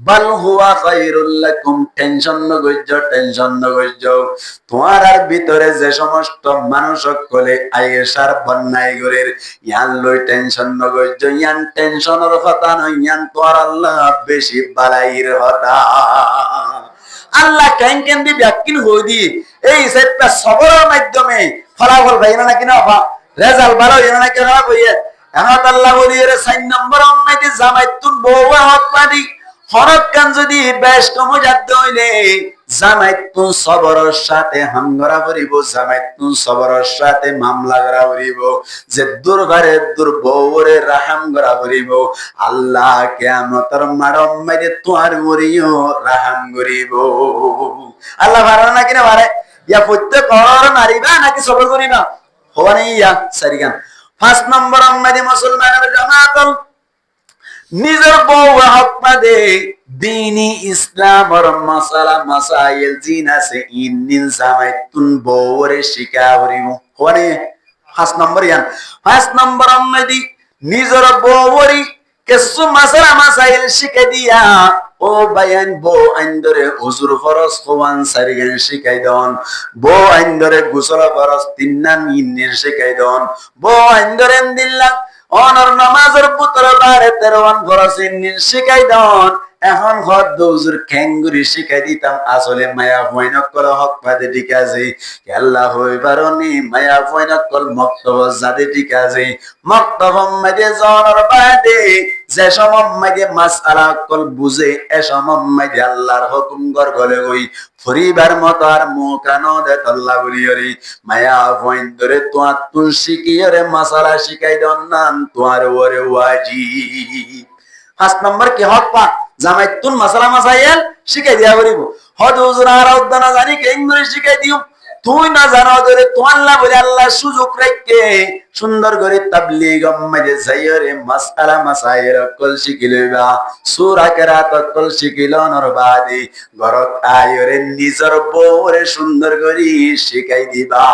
বাল হুয়া খায়রুল লাকুম টেনশন নগজ্জ তোমার ভিতরে যে সমস্ত মানুষ কলে আয়েশার বন্যায় গরের ইয়ান লই টেনশন নগজ্জ ইয়ান টেনশনের কথা নয় ইয়ান তোর আল্লাহ বেশি বালাইর হতা আল্লাহ কেন কেন দি ব্যাকিন হই দি এই সেটটা সবরের মাধ্যমে ফলাফল ভাই না কিনা রেজাল্ট ভালো হইনা না কেন কইয়ে এখন আল্লাহ বলি এর 4 নম্বর উম্মতি জামাইতুন বউয়া হক পাদি হরকান যদি বেশ কম যাতে হইলে জামাইতুন সবরের সাথে হামগরা করিব জামাইতুন সবরের সাথে মামলা করা করিব যে দুর্বারে দুর্বরে রাহাম করা করিব আল্লাহ কিয়ামতের মারম মাইরে তোর মরিও রাহাম করিব আল্লাহ ভাড়া না কিনা ভাড়ে ইয়া প্রত্যেক কর মারিবা নাকি সবর করিবা হওয়া ইয়া সারিগান 5 নম্বর উম্মতি মুসলমানের জামাতল নিজের বউ হক পাদে দীনি ইসলামের মাসালা মাসাইল জিনা সে ইন্নিন জামাইতুন বউরে শিকাবরিও কোনে 5 নম্বর ইয়ান 5 নম্বর উম্মতি নিজের বউরি কিছু মাসালা মাসাইল শিখাই দিয়া ও বায়ান বউ আইন্দরে হুজুর ফরজ কোয়ান সারিগান শিখাই দন বউ আইন্দরে গোসল ফরজ তিননান ইন্নিন শিখাই দন বউ আইন্দরে দিল্লা অনর নামাজের পুত্র বারে 13 ফরজ ইন্নিন শিখাই দন এখন হদ দৌজুর খেঙ্গুরি শিখাই দিতাম আসলে মায়া হইনক কল হক পাদে ঠিক আছে আল্লাহ হই পারনি মায়া হইনক কল মক্তব জাদে ঠিক আছে মক্তব মাদে জনর বাদে যে সমম মাদে মাসআলা কল বুঝে এ সমম মাদে আল্লাহর হুকুম গর গলে কই ফরিবার মত আর মুকানো দে আল্লাহ বলিয়রি মায়া হইন ধরে তোয়া তুল শিকিয়রে মাসালা শিখাই দন নাম তোয়ার ওরে ওয়াজিব 5 নম্বর কি হক পা জামাইতুন মাসালা মাসাইল শিখাই দিয়া করিব হদ হুজুর আর উদ্দানা জানি কে ইংলিশ শিখাই দিও তুই না জানো ধরে তো আল্লাহ বলে আল্লাহ সুযোগ রাখকে সুন্দর করে তাবলীগ উম্মতে যাইরে মাসআলা মাসাইল কল শিখিলবা সূরা কিরাত কল শিখিলনর বাদে ঘরত আয়রে নিজর বউরে সুন্দর করে শিখাই দিবা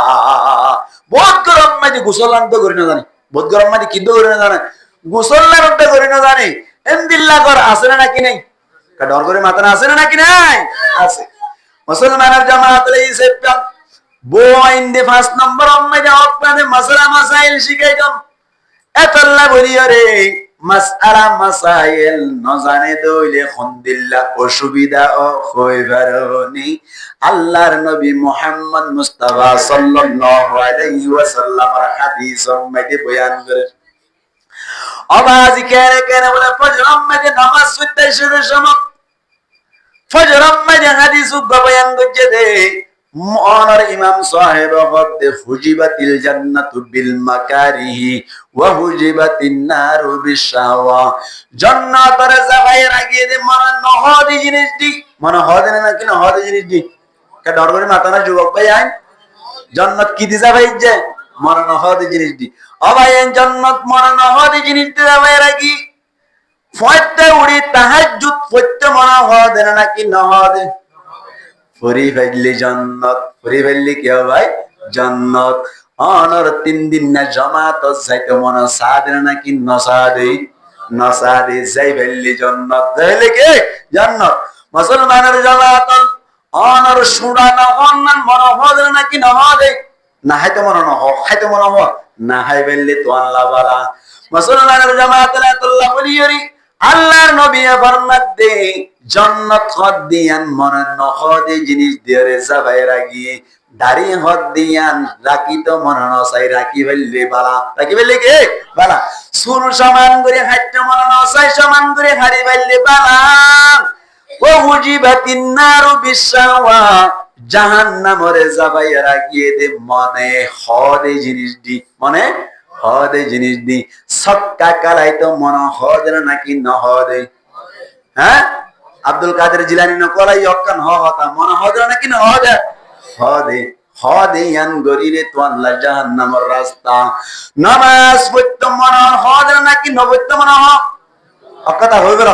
বহুত গরম মাঝে গোসল আনতে করি না জানি বহুত গরম মাঝে কি দৌড়ে না জানে গোসল না করতে করি না জানি এমদিল্লাহ কর আছে নাকি নাই ডর করে মাথা আছে নাকি নাই আছে মুসলমানের জামাত লইছে বইন্দে 5 নম্বর উম্মতে আপনাদের মাসআলা মাসাইল শিখাই দাও এত আল্লাহ বলিও রে মাসআলা মাসাইল ন জানে দইলে খন্দিল্লাহ অসুবিধা ও হইবারনি আল্লাহর নবী মুহাম্মদ মুস্তাফা সাল্লাল্লাহু আলাইহি ওয়াসাল্লামের হাদিস উম্মতে বয়ান করে আবাজি কেন কেন বলে ফজরের মাঝে নামাজ পড়তে এসে সময় ফজরের মাঝে হাদিস বয়ান করছে দে মহানার ইমাম সাহেব হদ্দে হুজিবাতিল জান্নাতু বিল মাকারিহি ওয়া হুজিবাতিন নারু বিশাওয়া জান্নাতের জায়গায় লাগিয়ে দে মনে নহদি জিনিস দি মনে হদে না কি না হদে জিনিস দি কে ডর করে মাথা না যুবক ভাই আইন জান্নাত কি দিছা ভাই যে মনে নহদি জিনিস দি ও ভাই জান্নাত মনে নহদি জিনিস দি ভাই রাখি ফয়তে উড়ি তাহাজ্জুদ পড়তে মনে হদে না কি নহদে ফরি ফেললি জান্নাত ফরি ফেললি কি ভাই জান্নাত অনর 3 দিন না জামাত যাইতে মনে সাদে নাকি নসাদে নসাদে যাই ফেললি জান্নাত তাহলে কি জান্নাত মুসলমানের জামাত অনর সুড়ানো অনন মনে হদে নাকি নহদে না হাইতে মনে নহ খাইতে মনে হ না হাই ফেললি তো আল্লাহ বালা মুসলমানের জামাত আল্লাহ বলিয়রি আল্লাহর নবী ফরমাত দে জান্নাত হদ দিয়ান মনে নহদে জিনিস দিয়ে যাবাই রাগি দাড়ি হদ দিয়ান রাখি তো মনে নসাই রাখি ফেললে বালা রাখি ফেললে কে বালা সুর সমান করে হাইতে মনে নসাই সমান করে হারি ফেললে বালা ও হুজিবাতিন নারু বিশাওয়া জাহান্নামরে যাবাই রাগিয়ে দে মনে হদে জিনিস দি মনে হদে জিনিস দি সক্কা কালাই তো মনে হদে নাকি নহদে হ্যাঁ আব্দুল কাদের জিলানী নকলাই অকান হতা মনে হদে নাকি নহদে হদে হদে ইয়ান গরিরে তো আল্লাহ জাহান্নামের রাস্তা নামাজ পড়তে মনে হদে নাকি নবত্য মনে হ অকতা হই গেল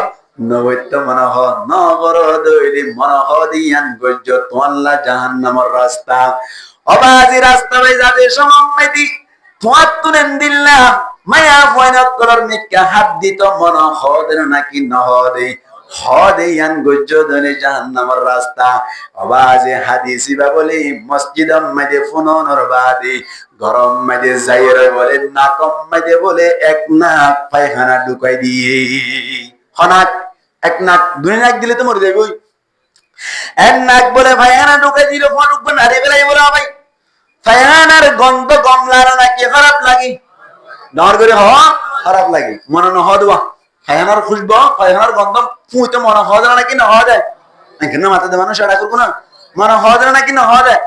নবত্য মনে হ নগর দইলি মনে হদে ইয়ান গজ্জ তো আল্লাহ জাহান্নামের রাস্তা অবাজি রাস্তা বাই যাদের সমম্মতি তোয়াতুনেন দিল্লাহ মায়া ফয়নাত করার মিক্কা হাত দিত মনে হদে নাকি নহদে হদে ইয়ান গজ্জ দনে জাহান্নামের রাস্তা আওয়াজে হাদিসি বা বলে মসজিদম মাঝে ফুননর বাদে গরম মাঝে যাইরে বলে নাকম মাঝে বলে এক নাক পায়খানা ঢুকাই দিয়ে হনাক এক নাক দুই নাক দিলে তো মরে যাবে ওই এক নাক বলে পায়খানা ঢুকাই দিল ফটুক নারে বেলাই বলে ভাই পায়খানার গন্ধ গমলার নাকি খারাপ লাগে ডর করে হ খারাপ লাগে মনে ন হদওয়া পায়খানার খুশবো পায়খানার গন্ধ ফুঁতে মনে হওয়া যায় নাকি না হওয়া যায় এখানে মাথাতে মানুষ এটা করবো না মনে হওয়া যায় নাকি না হওয়া যায়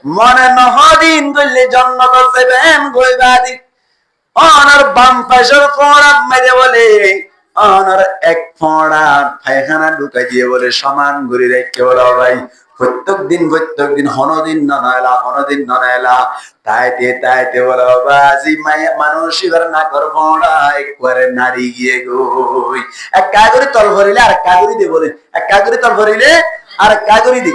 মনে নহদিন করলে জান্নাত যাবেন গইবাদি অনার বাম পাশের ফোড়া মেরে বলে অনার এক ফোড়া পায়খানা ঢুকাই দিয়ে বলে সমান ঘুরে রেখে বলো ভাই প্রত্যেক দিন হনদিন ননাইলা তাইতে বলো বাজি মানুষ এবার না কর ফোড়া একবারে নারী গিয়ে গই এক কাগরি তল ভরিলে আর কাগরি দে বলে এক কাগরি তল ভরিলে আর কাগরি দি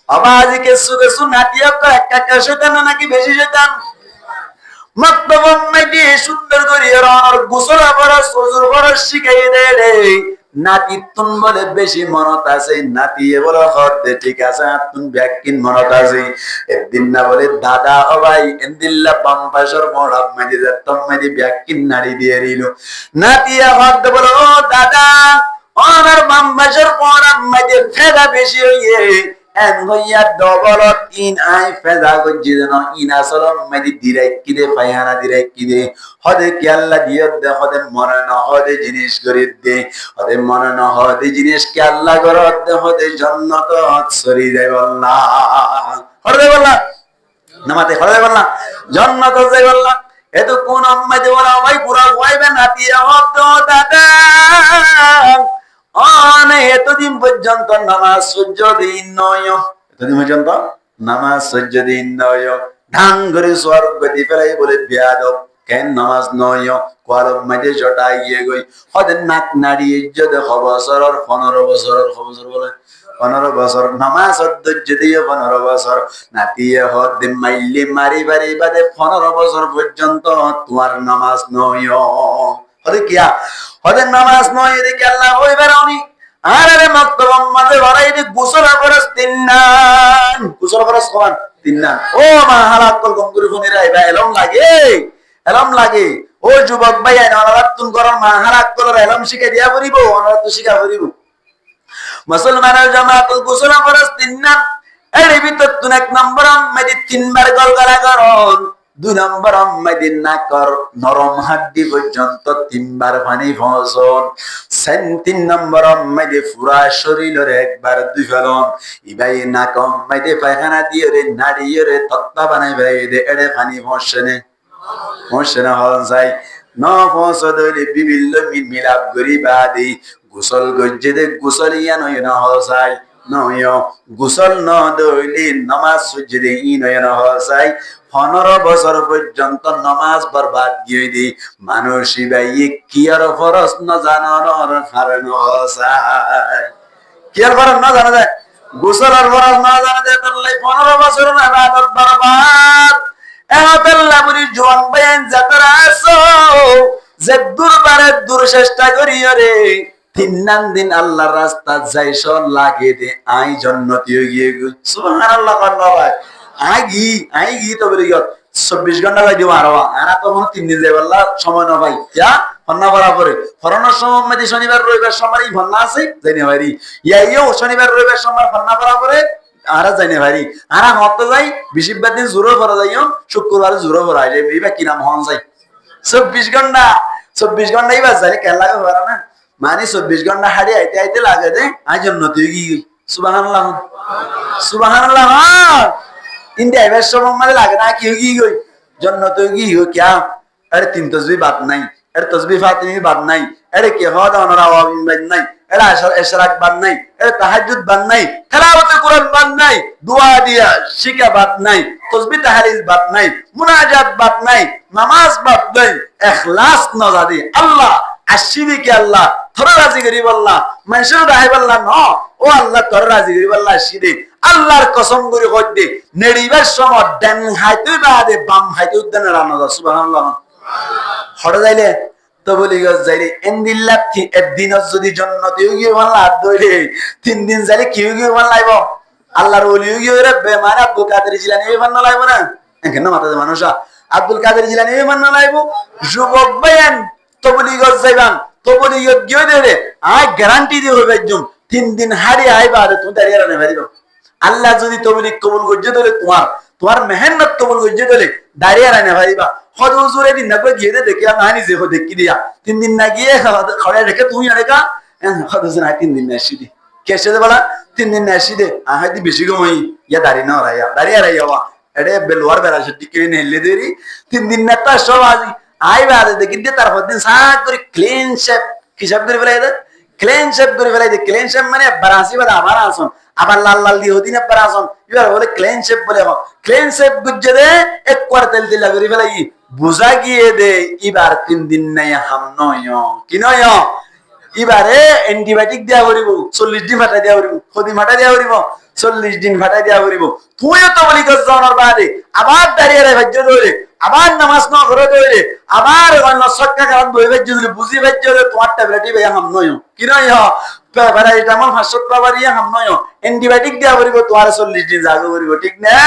আবাজি কেসু নাটিয়া তো এক কাকা শয়তান নাকি বেশি শয়তান মক্তবম মেডি সুন্দর করে আর গোসল আবার সজুর বড় শিখাই দে রে নাতি তুন বলে বেশি মনত আছে নাতি বলে হদে ঠিক আছে তুন ব্যাকিন মনত আছে একদিন না বলে দাদা ও ভাই এন্দিল্লা বাম পাশের বড় মেডি যতম মেডি ব্যাকিন নাড়ি দিয়ে দিল নাতি হদ বলে ও দাদা ওনার বাম পাশের বড় মেডি ফেদা বেশি হইয়ে en hoya dobolo in ai feza gojidno ina solom medi direkide payana direkide hode ki Allah diyodde hode monana hode jinish goridde hode monana hode jinish ki Allah gorodde hode jannat sori jay wallah hode wallah namate hode wallah jannat jay wallah eto kon ammade wala bhai pura hoibe natiya hotto dada এতদিন পর্যন্ত নামাজ সহ্য দিন নয় এতদিন পর্যন্ত নামাজ সহ্য দিন নয় ঢাং করে স্বর্গ দি ফেলাই বলে বেয়াদব কেন নামাজ নয় কলম মাঝে জটাই গিয়ে গই হদের নাক নাড়িয়ে ইজ্জত বছর 15 বছর বলে 15 বছর নামাজ ধৈর্য দিয়ে 15 বছর নাতিয়ে হদ মাইলি মারি বাড়ি বাদে 15 বছর পর্যন্ত তোমার নামাজ নয় হদে কিয়া হদের নামাজ নয় এদিকে আল্লাহ হই বেরাউনি আরে মক্তবম মাঝে ভরাই দি গোসল ফরজ তিননান গোসল ফরজ কোন তিননান ও মা হালাত কল গঙ্গুরি ফনি রাইবা এলম লাগে ও যুবক ভাই আনারাত তুন গরম মা হালাত কল এলম শিখে দিয়া পড়িব আনারাত তো শিখা পড়িব মুসলমানের জামাত গোসল ফরজ তিননান এর ভিতর তুন এক নম্বর মেদি তিনবার গলগলা করন 2 নম্বর মাইদিন নাকর নরম হাড্ডি পর্যন্ত 3 বার পানি ফসল 3 নম্বর মাইদে পুরা শরীরের একবার 2 ফেলন ইবাই নাকম মাইদে পায়খানা দিয়ে রে নাড়িয়ে রে তত্তা বানাই ভাই দে এড়ে পানি ফসনে হল যায় ন ফসদলে বিভিন্ন মিলাপ গরিবাদি গোসল গজ্জে দে গোসল ইয়ান না হল যায় নয় গোসল ন দইলি নামাজ সুজদে ইনয়ন হল যায় 15 বছর পর্যন্ত নামাজ বরবাদ গিয়ে দি মানুষ ইবাই কি আর ফরজ না জানানোর কারণ হসায় কি আর ফরজ না জানা যায় গোসল আর ফরজ না জানা যায় তাহলে 15 বছর না ইবাদত বরবাদ আল্লাহ বলি জোয়ান বাইন যারা আছো যে দুরবারে দূর চেষ্টা করিও রে 3 দিন আল্লাহর রাস্তা যাইছ লাগে দে আই জান্নাতি হয়ে গিয়ে সুবহানাল্লাহ আল্লাহ ভাই আই তো বলি 24 ঘন্টা ভাই দিও আরো আনা তো মনে 3 দিন যাই আল্লাহ সময় না ভাই যা ফন্না করা পরে ফরনার সময় মধ্যে শনিবার রবিবার সময় ফন্না আছে জানি ভাই ইয়াইও শনিবার রবিবার সময় ফন্না করা পরে আরা জানি ভাই আরা হতে যাই বিশিবার দিন জোরে ভরা যাইও শুক্রবার জোরে ভরা যায় এইবা কি নাম হন যায় 24 ঘন্টাই বাস যায় কেন লাগে ভরা না মানে 24 ঘন্টা হাড়ি আইতে লাগে দে আজ উন্নতি কি সুবহানাল্লাহ ইন্ডিয়া এবার সময় মানে লাগে না কি গই জন্নত কি হো क्या अरे 3 तस्बीह बात नहीं अरे तस्बीह फातिमी बात नहीं अरे के हो दा नरा वाबिन बात नहीं अरे इशराक बात नहीं अरे तहज्जुद बात नहीं तिलावत कुरान बात नहीं दुआ दिया शिका बात नहीं तस्बीह तहलील बात नहीं मुनाजात बात नहीं नमाज बात नहीं इखलास न जादी अल्लाह আশিবি কি আল্লাহ তোর রাজি করিব আল্লাহ মানুষের রাহিব আল্লাহ ন ও আল্লাহ তোর রাজি করিব আল্লাহ আশিদে আল্লাহর কসম করে কই দে নেড়িবার সময় ডান হাইতে বাদে বাম হাইতে উদ্দান রান্না দাও সুবহানাল্লাহ হড় যাইলে তো বলি গজ যাইলে এন্দিল্লাতি একদিন যদি জান্নাতে গিয়ে আল্লাহ দইলে 3 দিন যাইলে কি গিয়ে আল্লাহইব আল্লাহর ওলি গিয়ে রে বেমার আব্দুল কাদের জিলানী বান্না লাইব না কেন মাথা মানুষা আব্দুল কাদের জিলানী বান্না লাইব যুবক বায়ান তবলিগত যাইবান তবলিগত গিয়ে দেবে আই গ্যারান্টি দিয়ে হবে একদম 3 দিন হারি আইবা আর তুমি দাঁড়িয়ে রাখতে পারিবা আল্লাহ যদি তবলিগ কবুল করতে দিলে তোমার মেহনত কবুল করতে দিলে দাঁড়িয়ে রাখতে পারিবা হদ হুজুরে দিন না গিয়ে দে দেখি আমি নিজে দেখি দিয়া 3 দিন না গিয়ে খড়ে রেখে তুমি আরেকা হদ হুজুর 3 দিন না আসি দি কেসে দে বলা 3 দিন না আসি দে আহাদি বেশি গমই ইয়া দাঁড়িয়ে না রাইয়া দাঁড়িয়ে রাইয়া এডে বেলওয়ার বেলা সেটি কে নেলে দেরি 3 দিন না তা সব আজি আইবা দেখি দিয়ে তারপর দিন সাত করে ক্লিন শেপ কি শব্দ করে ফেলাই দে ক্লিন শেপ করে ফেলাই দে ক্লিন শেপ মানে বারাসি বাদ আবার আসন আবার লাল লাল দিয়ে হদিন আবার আসন এবার বলে ক্লিন শেপ বলে ক্লিন শেপ গুজে দে এক কোয়ার্টাল দিলা করে ফেলাই বুঝা গিয়ে দে এবার 3 দিন নাই হাম নয় কি নয় এবারে অ্যান্টিবায়োটিক দেয়া করিব 40 দিন ফাটা দেয়া করিব হদি ফাটা দেয়া করিব 40 দিন ফাটা দেয়া করিব তুইও তো বলি গজ জানার বাদে আবার দাঁড়িয়ে রে ভাজ্য ধরে আবার নামাজ না করে ধরে আবার অন্য সক্কা কারণ বই ভাজ্য ধরে বুঝি ভাজ্য ধরে তোমার ট্যাবলেটই ভাই হাম নয় কি নয় প্যারাসিটামল 500 টাকা বাড়িয়ে হাম নয় অ্যান্টিবায়োটিক দেয়া করিব তোমার 40 দিন জাগো করিব ঠিক না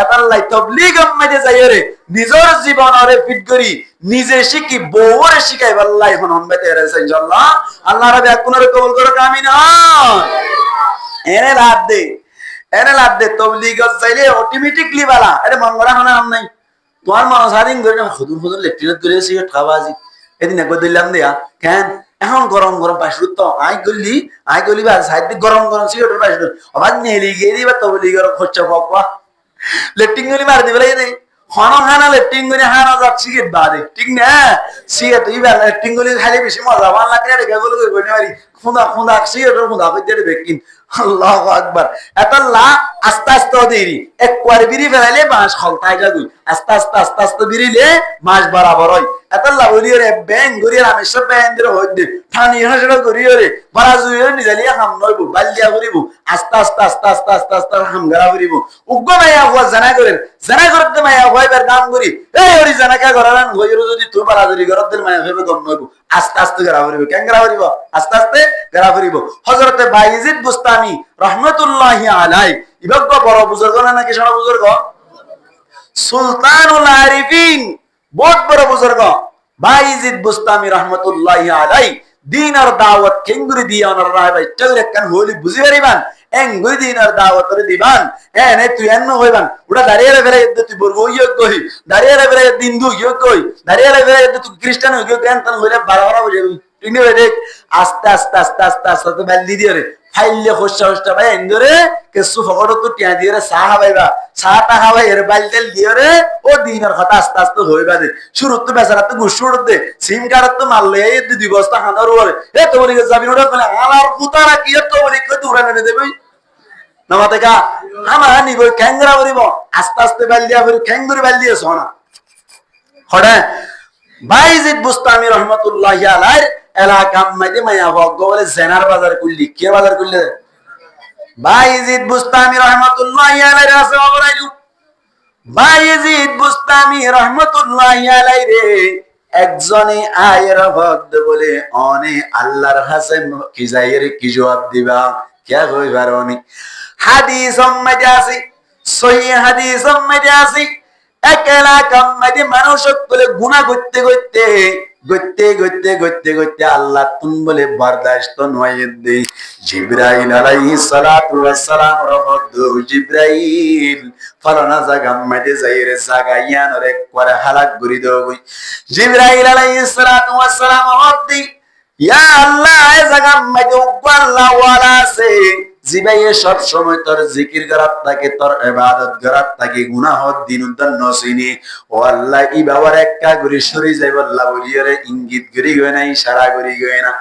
এটার লাই তাবলীগ আম্মাদে যাই রে নিজের জীবনরে ফিট করি নিজে শিখি বউরে শিখাই আল্লাহ এখন হম্বেতে রেছে ইনশাআল্লাহ আল্লাহ রাব্বি কোনরে কবুল করুক আমিন এনে লাদ দে তাবলীগ যাইলে অটোমেটিকলি বালা আরে মঙ্গলা হনা নাম নাই তোমার মা সারিং করে হুজুর লেট্রিনত করে সিগারেট খাওয়া আজি এদিন একবার দিলাম দিয়া কেন এখন গরম পাইছু তো আই গলি বা সাইড গরম সিগারেট পাইছু আবার নেলি গেলি বা তাবলীগের খরচা পাবা লেট্রিন গলি মার দিবে লাগে হানা লেট্রিন গলি হানা যাব সিগারেট বাদে ঠিক না সিগারেট ইবা লেট্রিন গলি খালি বেশি মজা ভালো লাগে রে গেল কই পারি খুদা সিগারেটের খুদা কইতে বেকিন আল্লাহু আকবার এতাল্লাহ আস্তে আস্তে দেরি একবার বিড়ি ফেলাইলে মাস খলতায় যাবি আস্তে বিড়িলে মাস বরাবর হয় এতাল্লাহ বলি রে ব্যাং গরিয়া আমি সব ব্যাং দিয়ে হইতে ঠানি হাসড় করিও রে বারাজুয়ে নিজালিয়া হাম নইব বালদিয়া করিব আস্তে হাম গরা করিব উগ্গ মাইয়া হওয়া জানা করতে মাইয়া হইবার কাম করি এই ওরি জানা কা করালান হইরো যদি তুই বারাজুরি করতে মাইয়া ফেবে দম নইব আস্তে গরা করিব কেন গরা করিব আস্তে গরা করিব হযরতে বাইজিদ বুস্তামি রহমাতুল্লাহি আলাইহি ইবাগ বড় বুজুর্গ নাকি সারা বুজুর্গ সুলতানুল আরিফিন বহুত বড় বুজুর্গ বাইজিদ বুস্তামি রহমাতুল্লাহি আলাইহি দিন আর দাওয়াত কেঙ্গুরি দিয়া অনর রায় ভাই চলে কান হলি বুঝি পারিবান এঙ্গুই দিনের দাওয়াতরে দিবান এনে তুই এন্ন হইবান ওটা দাঁড়িয়ে ফেলে তুই বলবো ইয়োগ্য হই দাঁড়িয়ে ফেলে হিন্দু ইয়োগ্য হই দাঁড়িয়ে ফেলে তুই খ্রিস্টান হইয়োগ্য এনতন হইলে 12 হয়ে যাবি ঠিক নেই দেখ আস্তে আস্তে আস্তে আস্তে আস্তে তো বেল দিয়ে রে ফাইলে হোস্টা হোস্টা ভাই এন্দরে কেসু ফকড় তো টিয়া দিয়ে রে চা খাবাইবা চাটা খাবাই এর বাইল তেল দিয়ে রে ও দিনের কথা আস্তে আস্তে হইবা দে শুরু তো বেচারা তো গুসুর দে সিম কার্ড তো মারলে এই 2 বস্তা খানার ওরে এ তো বলি যাবি ওটা বলে আমার পুতারা কি তো বলি কই দূরে এনে দেবে নামাতে কা আমার নিব ক্যাংরা করিব আস্তে আস্তে বাইল দিয়া ফির ক্যাংদুরি বাইল দিয়ে সোনা হড়া বাইজিদ বুস্তামি রহমাতুল্লাহি আলাইহি এলাকা মধ্যে মায়া ভগ্গ বলে জেনার বাজার কুল্লি কে বাজার কুল্লি বাইজিদ বুস্তামি রহমাতুল্লাহি আলাইহি আছে বলাইলু বাইজিদ বুস্তামি রহমাতুল্লাহি আলাইহি রে একজনে আয়ের ভক্ত বলে অনে আল্লাহর কাছে কি যাইরে কি জবাব দিবা কে কইবার অনি হাদিস মধ্যে আছে সহিহ হাদিস মধ্যে আছে একলা কাম্মাদি মানুষ বলে গুনাহ করতে করতে গতে গতে গতে গতে আল্লাহ তুম বলে বরদাশত নয় দে জিবরাইল আলাইহিস সালাতু ওয়াস সালাম রহমত জিবরাইল ফলানা জায়গা মধ্যে যাইরে জাগাইয়ান রে করে হালাক করি দাও জিবরাইল আলাইহিস সালাতু ওয়াস সালাম হদ্দি ইয়া আল্লাহ এই জায়গা মধ্যে আল্লাহ ওয়ালা আছে জিবাইয়ে সব সময় তোর জিকির করার থাকে তোর ইবাদত করার থাকে গুনাহ দিন উদ্দান নসিনি ও আল্লাহ ই বাবার একটা গুরি সরি যাইব আল্লাহ বলিরে ইঙ্গিত করি গয় না ইশারা করি গয় না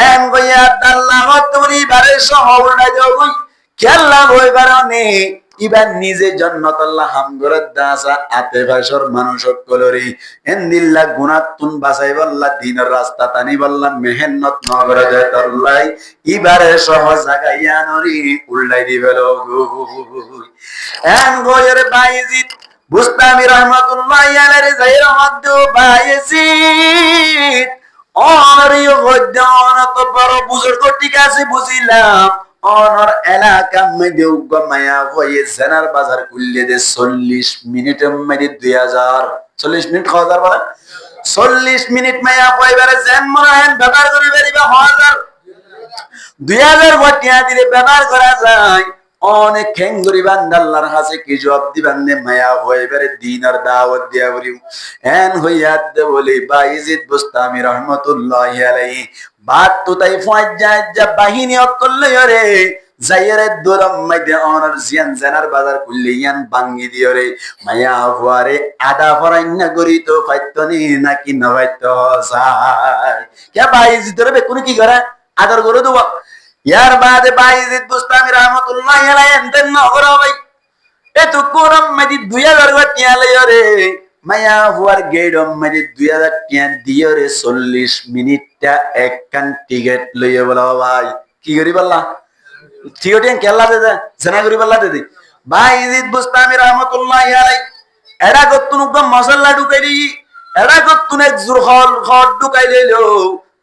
এম কইয়া আল্লাহ তুমি বারে সহবড়া যাও কই কেল্লা হই বারনে ইবা নিজে জান্নাত আল্লাহ হামগরত দাসা আতে ভাষর মানুষ কলরি এন্দিল্লাহ গুনাতুন বাসাই আল্লাহ দিনের রাস্তা তানি বললাম মেহনত নগরে দেতলাই ইবারে সহজ জাগাইয়া নরি উল্লাই দিবেল গো এন গোয়ের বাইজিদ বুস্তামি রাহমাতুল্লাহি আলাইহি যাইর মধ্য বাইজিদ অরিয় গদ্দান তো বড় বুজুর্গ ঠিক আছে বুঝিলাম অনর এলাকা মধ্যে উগমায়া হয়ে জেনার বাজার খুললে দে 40 মিনিটের মধ্যে 2000 40 মিনিট খাওয়া যাবে 40 মিনিট মায়া কইবারে জেন মরাহেন ব্যবহার করি বেরিবা 2000 গটিয়া দিলে ব্যবহার করা যায় অনেক খেঙ্গুরি বান্দাল্লার কাছে কি জবাব দিবেন নে মায়া হইবারে দিনের দাওয়াত দিয়া বলি এন হইয়াত দে বলি বাইজিদ বুস্তামি রহমাতুল্লাহি আলাইহি বাত তো তাই ফয়জা বাহিনী অকল রে যাইরে দরম মধ্যে অনার জিয়ান জানার বাজার কুলিয়ান বাঙ্গি দিও রে মায়া হুয়ারে আদা ফরাইনা গরি তো ফাইতনি নাকি নবাইত সাই কে বাইজিদ রে বে কোন কি করে আদর করে দেব ইয়ার বাদে বাইজিদ বুস্তামি রহমাতুল্লাহি আলাইহি এনতেন নগর ভাই এত কোরম মধ্যে 2000 গটিয়া লয় রে মায়া হুয়ার গেডম মধ্যে 2000 টিয়া দিও রে 40 মিনিটটা একখান টিকেট লইয়া বলা ভাই কি করি বললা টিকেট কেলা দে দে জানা করি বললা দে দে বাইজিদ বুস্তামি রহমাতুল্লাহি আলাইহি এরা গতুন গম মশলা ঢুকাই দি এরা গতুন এক জুরখল খট ঢুকাই দিলো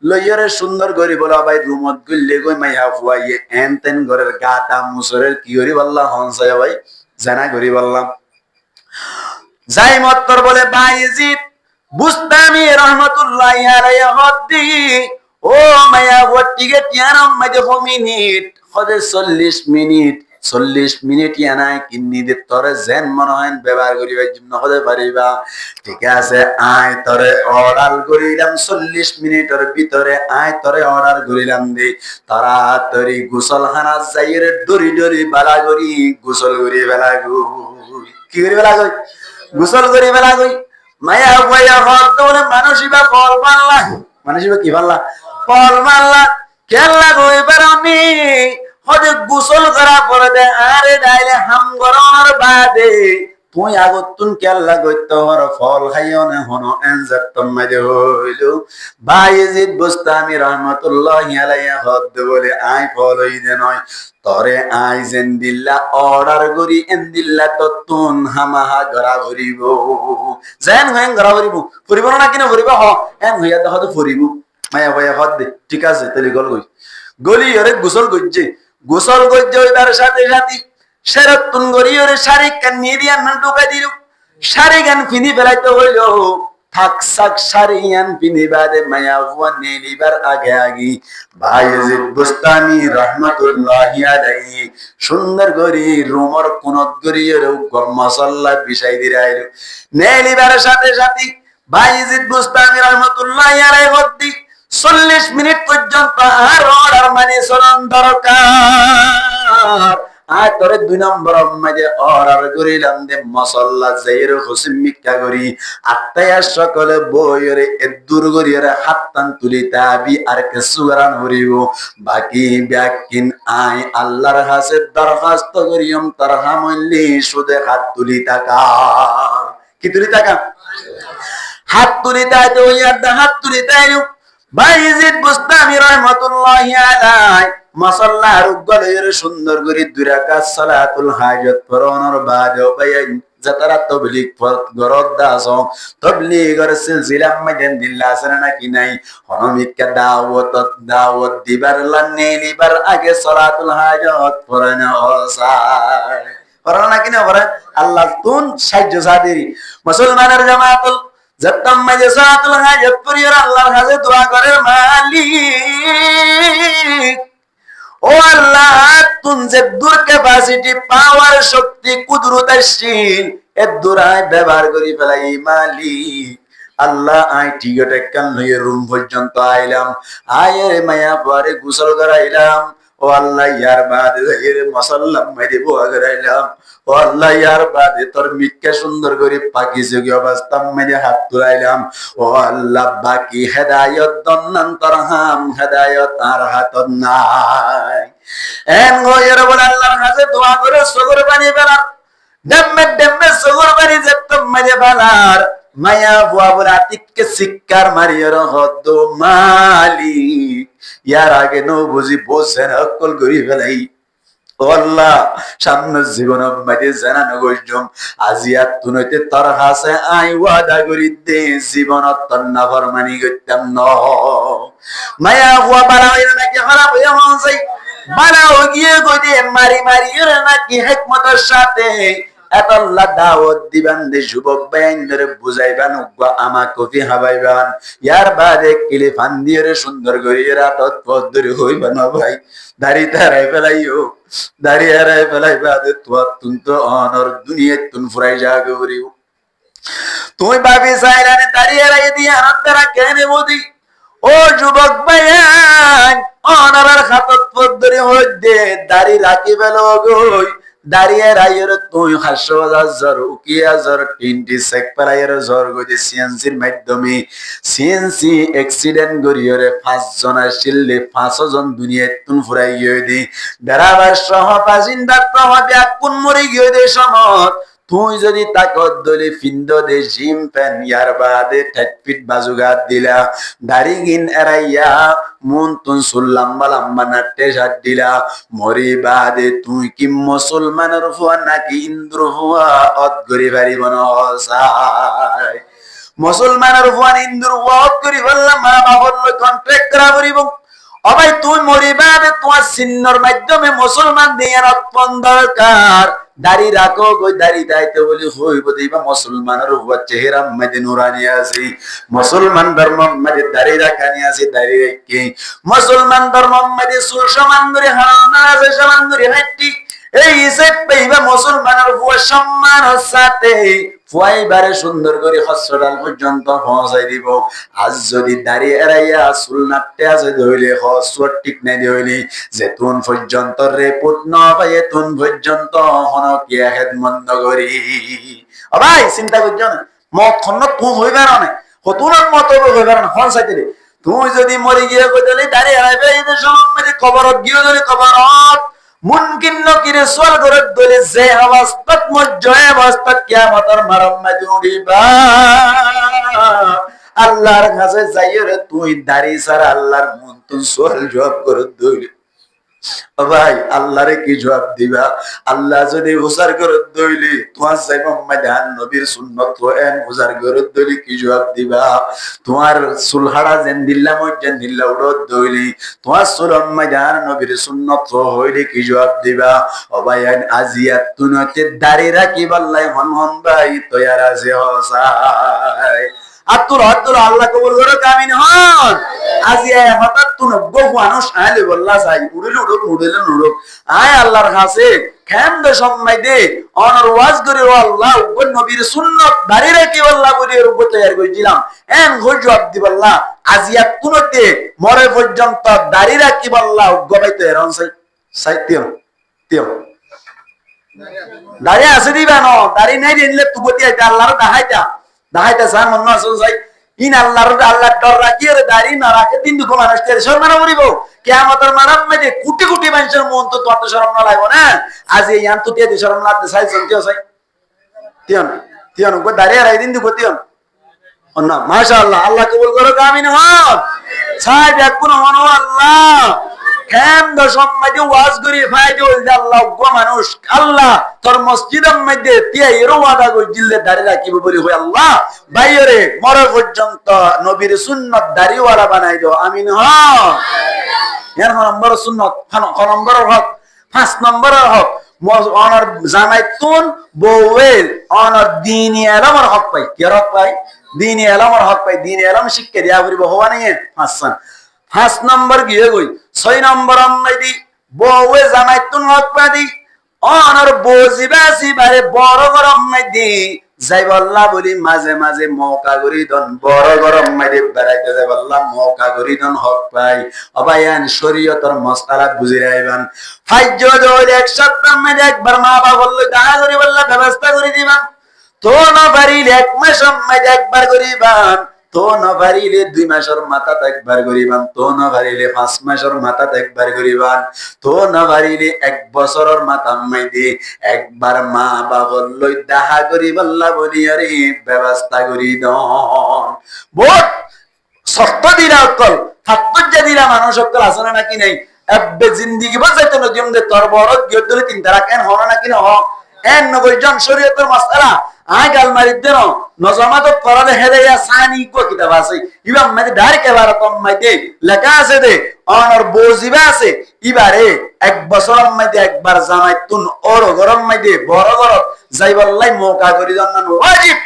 লইয়ারে সুন্দর করি বলা ভাই রুমত গইলে গই মাইয়া ফুয়াইয়ে এনতেন ঘরের গাতা মুসরের কি করি বললা হনসায় ভাই জানা করি বললাম যাই মত্তর বলে বাইজিদ বুস্তামি রহমাতুল্লাহি আলাইহি হদ্দি ও মায়া ওটিকে টিয়ারম মধ্যে মিনিট হদে 40 মিনিট ইয়ানা কিন্নি দে তরে জেন মনহেন ব্যবহার করিবার জন্য হতে পারিবা ঠিক আছে আয় তরে অর্ডার করিলাম 40 মিনিটের ভিতরে আয় তরে অর্ডার করিলাম দে তাড়াতাড়ি গোসলখানা যাইরে দড়ি দড়ি বালা করি গোসল করি বেলা গো কি করি বেলা গই গোসল করি বেলা গই মায়া বয়া হত বলে মানুষিবা ফল মারলা মানুষিবা কি মারলা ফল মারলা কেলা গই বেরানি হদে গোসল করা পরে দে আরে ডাইলে হাম গরর বাদে তুই আগতুন কেলা গইত হর ফল খাইও না হনো এনজাতম মাদে হইলো বাইজিদ বুস্তামি রহমাতুল্লাহি আলাইহি হদ বলে আই ফল হই দে নয় তরে আই জেন দিল্লা অর্ডার করি এন দিল্লা ততুন হামাহা গরা ভরিব জেন হেন গরা ভরিব ভরিব না কিনা ভরিব হ এন হইয়া দহ তো ভরিব মায়া ভাইয়া হদ দে ঠিক আছে তাহলে গল গই গলি আরে গোসল গজ্জে গোসল গজ্জে ওইবার সাথে সাথে সেরতুন গরি ওরে শাড়ি কান নিয়ে দিয়া নান ঢুকাই দিল শাড়ি গান ফিনি ফেলাইতে হইল থাক সাক সারিয়ান বিনিবাদে মায়া হুয়া নেলিবার আগে আগে ভাইজিদ বুস্তামি রহমাতুল্লাহি আলাইহি সুন্দর করি রুমর কোনত করিয়ে মশাল্লা বিষয় দিরাইল নেলিবার সাথে সাথে ভাইজিদ বুস্তামি রহমাতুল্লাহি আলাইহি হদ্দি 40 মিনিট পর্যন্ত আর অর্ডার মানে চলন দরকার আর তোরে 2 নম্বর মাঝে অর্ডার করিলাম দে মশাল্লা যাইর হোসেন মিক্কা করি আত্মায়া সকলে বইরে এদুর করিরে হাতটান তুলি তাবি আর কিছু গান হরিব বাকি ব্যাকিন আই আল্লাহর কাছে দরখাস্ত করিয়ম তারহামলি সুদে হাত তুলি টাকা কি তুলি টাকা হাত তুলি তাই তো ইয়ার হাত তুলি তাই ভাইজিদ বুস্তামি রহমাতুল্লাহি আলাইহি মাসাল্লাহ রুগলের সুন্দর করে 2 রাকাত সালাতুল হাজত পড়ানোর বাদে বায়ান যাতারা তাবলীগ গরদ দাস তাবলীগের সিলসিলা মধ্যে দিল্লা সানা কি নাই হনমিকা দাওয়াত দিবার লানে নিবার আগে সালাতুল হাজত পড়ানো ওসায় পড়ানা কিনা পড়া আল্লাহ তুন সাহায্য সাদেরি মুসলমানের জামাতুল যতম মাঝে সালাতুল হাজত পড়িয়ে আল্লাহর কাছে দোয়া করে মালিক ও আল্লাহ তুম যে দূর ক্যাপাসিটি পাওয়ার শক্তি কুদরত আসিন এ দূরায় ব্যবহার করি ফেলাই মালিক আল্লাহ আই টিকেট কান লইয়ে রুম পর্যন্ত আইলাম আয়ের মায়া পরে গোসল করাইলাম ও আল্লাহ ইয়ার বাদে এর মসাল্লাম মাইদে বোয়া করাইলাম ও আল্লাহ ইয়ার বাদে তোর মিক্কা সুন্দর করে পাকি যোগী অবস্থা মাইদে হাত তুলাইলাম ও আল্লাহ বাকি হেদায়ত দন্নান তরহাম হেদায়ত আর হাত নাই এন গয়ের বল আল্লাহর কাছে দোয়া করে সগর পানি বেলা ডেম্মে সগর পানি যেতম মাইদে বেলার মায়া বুয়া বলে আতিককে শিক্ষার মারিয়ে হদ মালিক ইয়ার আগে নো বুঝি বসেন অকল করি ফেলাই ও আল্লাহ সামনে জীবন মাঝে জানানো গজম আজিয়াত তুনইতে তোর হাসে আই ওয়াদা করি দে জীবন তন্না ফরমানি করতাম ন মায়া বুয়া বালা হইল নাকি খারাপ হইয়া মন চাই বালা গিয়ে কইতে মারি নাকি হিকমতের সাথে এতল্লা দাওয়াত দিবান দে যুবক বাইনদের বুঝাইবান উগা আমা কফি হাবাইবান ইয়ার বাদে কিলে ফান দিয়ে সুন্দর করিয়ে রাতত পদ্দরি হইবা না ভাই দাড়ি তারাই ফেলাইও দাড়ি হারাই ফেলাই বাদে তুন তো অনর দুনিয়া তুন ফুরাই জাগে করিও তুই ভাবি চাইলানে দাড়ি হারাই দিয়ে আনন্দরা কেনে মোদি ও যুবক বাইন অনরের খাতত পদ্দরি হইদে দাড়ি রাখি ফেলো গই দাঁড়িয়ে রাইয়ের তুই 5,000 উকিয়া জ্বর 20 সেক পালাইয়ের জ্বর গদি সিএনসির মাধ্যমে সিএনসি অ্যাক্সিডেন্ট গরিয়রে 5 জন আসিলে 5 জন দুনিয়ায় তুন ফুরাই গিয়ে দি বেড়াবার সহ বাজিন্দা তো হবে কোন মরে গিয়ে দে সমত তুই যদি তাকত দলি ফিন্দ দে জিম পেন ইয়ার বাদে 30 ফিট বাজুগাত দিলা দাড়ি গিন এরাইয়া মন তুন সুল্লাম্বা লাম্বা নাটে সাত দিলা মরি বাদে তুই কি মুসলমানের ফুয়া নাকি ইন্দ্র ফুয়া অত গরি বাড়ি বনসাই মুসলমানের ফুয়া ইন্দ্র ফুয়া অত গরি বললাম মা বাবার কন্ট্রাক্ট করা করিব অবাই তুই মরি বাদে তোমার চিহ্নর মাধ্যমে মুসলমান দিয়ে রক্ষণ দরকার দাড়ি রাখো গই দাড়ি দাইতে বলি হইব দিবা মুসলমানের হুয়া চেহারা মধ্যে নুরানি আছে মুসলমান ধর্ম মধ্যে দাড়ি রাখানি আছে দাড়ি রেখে মুসলমান ধর্ম মধ্যে সুর সমান করে হারাম না আছে সমান করে হাঁটি এই হিসেব পাইবা মুসলমানের হুয়া সম্মানের সাথে ফুয়াইবারে সুন্দর করে হসপিটাল পর্যন্ত পৌঁছাই দিব আজ যদি দাঁড়িয়ে এড়াইয়া চুল নাটতে আছে ধরলে হসপিটাল ঠিক নাই ধরলি যেতুন পর্যন্ত রিপোর্ট না পাইয়ে তুন পর্যন্ত হনকিয়া হেদমন্দ করি ও ভাই চিন্তা করছ না মত খন্ন তুই হইবার না হতুনের মত হইবার না হন চাইতে তুই যদি মরি গিয়ে কইতলি দাঁড়িয়ে এড়াইবে এই সময় খবরত গিয়ে যদি খবরত মুনকিন নকিরে সোয়াল করে দলে যে অবস্থাত মজ্জয় অবস্থাত কিয়ামতের মারাম্মাদি উড়িবা আল্লাহর কাছে যাইরে তুই দাড়ি ছাড়া আল্লাহর মন তুই সোয়াল জবাব করে দইলে ভাই আল্লাহরে কি জবাব দিবা আল্লাহ যদি হুসার করে দইলি তোমার সাই মুহাম্মদ নবীর সুন্নাত কোয়েন হুসার করে দইলি কি জবাব দিবা তোমার সুলহাড়া যেন দিল্লা মজ্জান দিল্লা উড়ো দইলি তোমার সুলম্মদ নবীর সুন্নাত হইলে কি জবাব দিবা ও ভাই আজিয়াত তুনতে দাড়ি রাখি বললাই হন হন ভাই তৈয়ার আছে হসাই আব্দুল আল্লাহ কবুল করো কামিন হন আজি হঠাৎ তুন মানুষ আইলে বললা চাই উড়িল উড়ুক উড়িলে উড়ুক আয় আল্লাহর কাছে কেন্দ সম্মাই দে অনর ওয়াজ করে আল্লাহ উগ্র নবীর সুন্নত দাঁড়িয়ে রেখে আল্লাহ বলে এর উপর তৈরি করেছিলাম এন ঘর জবাব দিব আল্লাহ আজিয়া তুনতে মরে পর্যন্ত দাঁড়িয়ে রাখি আল্লাহ গবাইতে এরন সাইত্যম তেও দাঁড়িয়ে আছে দিবা ন দাঁড়িয়ে নাই দিলে তুবতি আইতা আল্লাহর দাহাইতা সান মন আসল যাই ইন আল্লাহর ডর রাখি আর দাঁড়িয়ে না রাখে দিন দুঃখ মানুষ তেরে শর্মা করিব কিয়ামতের মানব মধ্যে কোটি কোটি মানুষের মন তো তত শরম না লাগবে না আজ এই আন তো তে শরম না চাই চলতেও চাই তিয়ন গো দাঁড়িয়ে রাই দিন দুঃখ তিয়ন না মাশাআল্লাহ আল্লাহ কবুল করো আমিন হন ছাই দেখুন হন আল্লাহ কেন্দ সম্মাদে ওয়াজ করি ফায়দা হইল আল্লাহ গো মানুষ আল্লাহ তোর মসজিদের মধ্যে তিয়া এর ওয়াদা কই দিলে দাঁড়িয়ে রাখিব বলি হই আল্লাহ বাইরে মর পর্যন্ত নবীর সুন্নাত দাড়িওয়ালা বানাই দাও আমিন হ এর নম্বর সুন্নাত নম্বর হক 5 নম্বরের হক অনর জামাইতুন বউয়ের অনর দ্বীনি এলমের হক পাই কি হক পাই দ্বীনি এলমের হক পাই দ্বীনি এলম শিক্ষা দিয়া করিব হওয়া নাই 5 নম্বর গিয়ে গই 6 নম্বর আম্মাইদি বউয়ে জামাইতুন হক পাদি অনর বজিবাসি বারে বড় গরম মাইদি যাইব আল্লাহ বলি মাঝে মাঝে মৌকা করি দন বড় গরম মাইদি বেড়াইতে যাইব আল্লাহ মৌকা করি দন হক পাই অবায়ান শরীয়তের মসলা বুঝি রাইবান ফাইজ দৌড় এক সপ্তাহ মাইদি একবার মা বাবা বলল দাঁড়া করি বললা ব্যবস্থা করে দিবান তো না পারিলে 1 মাস মাইদি একবার করিবান তো না পারিলে 2 মাসের মাথা একবার করিবান তো না পারিলে 5 মাসের মাথা একবার করিবান তো না পারিলে 1 বছরের মাথা মাইদি একবার মা বাবা লই দেখা করি বল্লা বলি আরে ব্যবস্থা করি দন বহুত সত্য দিলা অকল ফাত্তজ্জা দিলা মানুষ অকল আসলে নাকি নাই এবে জিন্দেগি বাঁচাইতে নদিম দে তোর বড় গিয়দলে 3 তারা কেন হন নাকি না হ এন নগরজন শরীয়তের মাসআলা আই গাল মারি দেন নজমাত পড়ালে হেদায়া সানি কো কিতাব আছে ইবাম মানে ডাইরেক্ট এবারে কম মাইতে লেখা আছে দে অনর বজিবা আছে ইবারে 1 বছর মাইতে একবার জামাইতুন ওর গরম মাইতে বড় গরম যাইবাল্লাই মৌকা করি জান্নান ওয়াজিব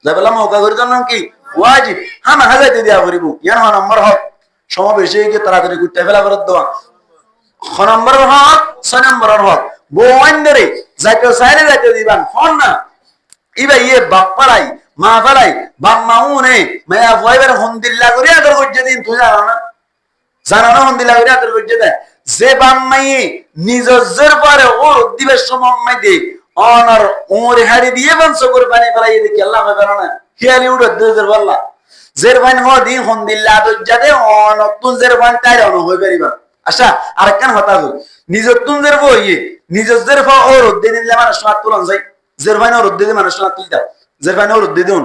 যাইবাল্লা মৌকা করি জান্নান কি ওয়াজিব হামা হাজাইতে দিয়া করিব ইয়ান নম্বর হক সমাবেশে কি তাড়াতাড়ি কুটতে ফেলা বরদ দেওয়া নম্বর হক 6 নম্বর হক বউয়ানরে যাইতে সাইরে যাইতে দিবান ফোন না ইবা ইয়ে বাপ পালাই মা পালাই বাপ মাউনে মায়া ভয়বার হন্দিল্লা করে আদর করছে দিন তুই জানো না হন্দিল্লা করে আদর করছে দে যে বাপ মাই নিজের পরে ওর দিবের সময় দে অনর ওর হাড়ি দিয়ে বংশ করে পানি ফেলাই দেখি আল্লাহ পারে না খেয়ালি উড়ে দেজের বল্লা জের ভাই হ দিন হন্দিল্লা আদর যাতে অন তুন জের ভাই তাই অন হই পারিবা আচ্ছা আরেকখান হতা হই নিজের তুন জের বই নিজের জের ফ ওর দিন দিলে মানুষ সাত তুলন যায় জেরভাইনো রদ্দি দে মানুষ না তুই দাও জেরভাইনো রদ্দি দিউন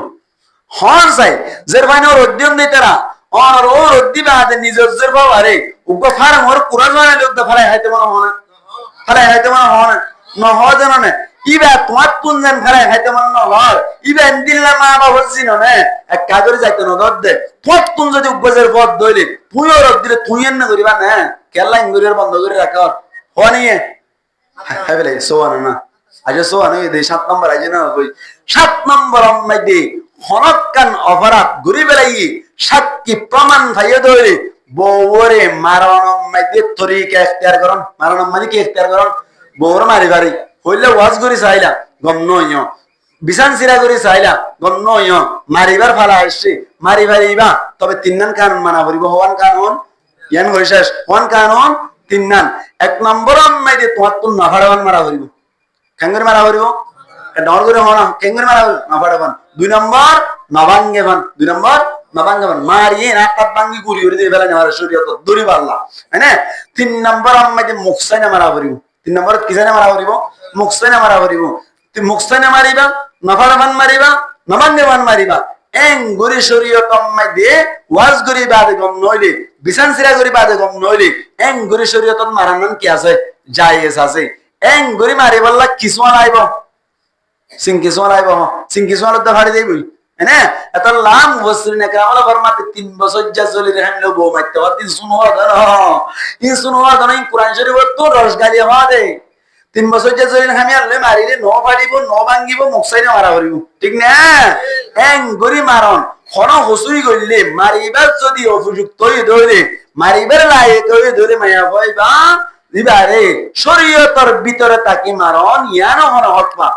হন চাই জেরভাইনো রদ্দি দিন তারা অর ও রদ্দি বাদে নিজের জেরভাও আরে উগো ফার মোর কুরআন মানে লোক দা ফালাই হাইতে মনে হনা ফালাই হাইতে মনে হনা ন হ জানো না ইবা তোমার তুন জান ফালাই হাইতে মনে ন হর ইবা দিল্লা মা বাবা হচ্ছি না এক কাগরে যাইতে ন দর দে তোর তুন যদি উগো জের পথ দইলে তুই ও রদ্দি দিলে তুই এন না করিবা না কেলা ইংরের বন্ধ করে রাখা হনিয়ে হাই বলে সোয়ানা না আজে সোয়ানো দে 7 নম্বর আইছে না কই 7 নম্বর মধ্যে হনকান অপরাধ ঘুরি বেলাই সাক্ষী প্রমাণ ভাইয়ে ধরে বউরে মারণ মধ্যে তরিকা ইখতিয়ার করন মারণ মানে কি ইখতিয়ার করন বউর মারি বাড়ি হইলে ওয়াজ করি চাইলা গম নয় বিছান সিরা করি চাইলা গম নয় মারিবার ফালা আসছে মারি বাড়িবা তবে 3 নান কানুন মানা করিব হওয়ান কানুন ইয়ান হইছাস হন কানুন 3 নান 1 নম্বর মধ্যে তোমার তো নাফাড়ান মারা করিব কেঙ্গর মারা করিব ডর করে হনা কেঙ্গর মারা নাফাড়ান 2 নম্বর নবাঙ্গে বান 2 নম্বর নবাঙ্গে বান মারিয়ে রাকাত বাঙ্গি গুরি করে দিয়ে বেলা নেওয়ার শরীয়ত দড়ি বাল্লা হ্যাঁ 3 নম্বর মধ্যে মুখসাইনা মারা করিব 3 নম্বর কিসানে মারা করিব মুখসাইনা মারা করিব তুই মুখসাইনা মারিবা নাফাড়ান মারিবা নবাঙ্গে বান মারিবা এং গুরি শরীয়ত মধ্যে ওয়াজ গুরি বাদে গম নইলে বিছান সিরা গুরি বাদে গম নইলে এং গুরি শরীয়ত মারানন কি আছে জায়েজ আছে এং গুরি মারি বললা কিসওয়ান আইব সিংকিসওয়ান আইব সিংকিসওয়ান তো ফাড়ি দেই বই এনে এত লাম মুফাসসিরিন কেরামলা ফরমাতে 3 বছর যা চলি রহমলো বউ মাইতে দিন শুনো ধর ইন শুনো ধর ইন কুরআন শরীফ তো রস গালি হওয়া দে 3 বছর যে জরিন আমি আনলে মারিলে ন পারিব ন ভাঙ্গিব মুখ চাইলে মারা করিব ঠিক না এং গরি মারণ খন হসুই গলিলে মারিবার যদি অভিযুক্ত হয়ে ধরে মারিবার লায়ক হয়ে ধরে মায়া ভয়বা দিবারে শরীয়তর ভিতরে তাকে মারণ ইয়ানো হন হকবা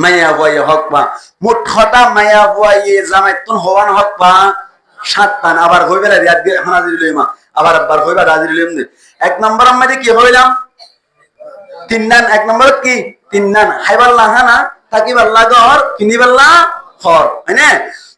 মায়া ভয় হকবা মোট কথা মায়া ভয় জামাইতুন হওয়ান হকবা 7 পান আবার হইবে না রিয়াদ হানাজির লইমা আবার আবার হইবা রাজির লইম 1 নম্বর আমাদের কি হইলাম 3 নান 1 নম্বর কি 3 নান হাইবাল্লাহ না তাকিবাল্লাহ ঘর কিনিবাল্লাহ ঘর হয়নে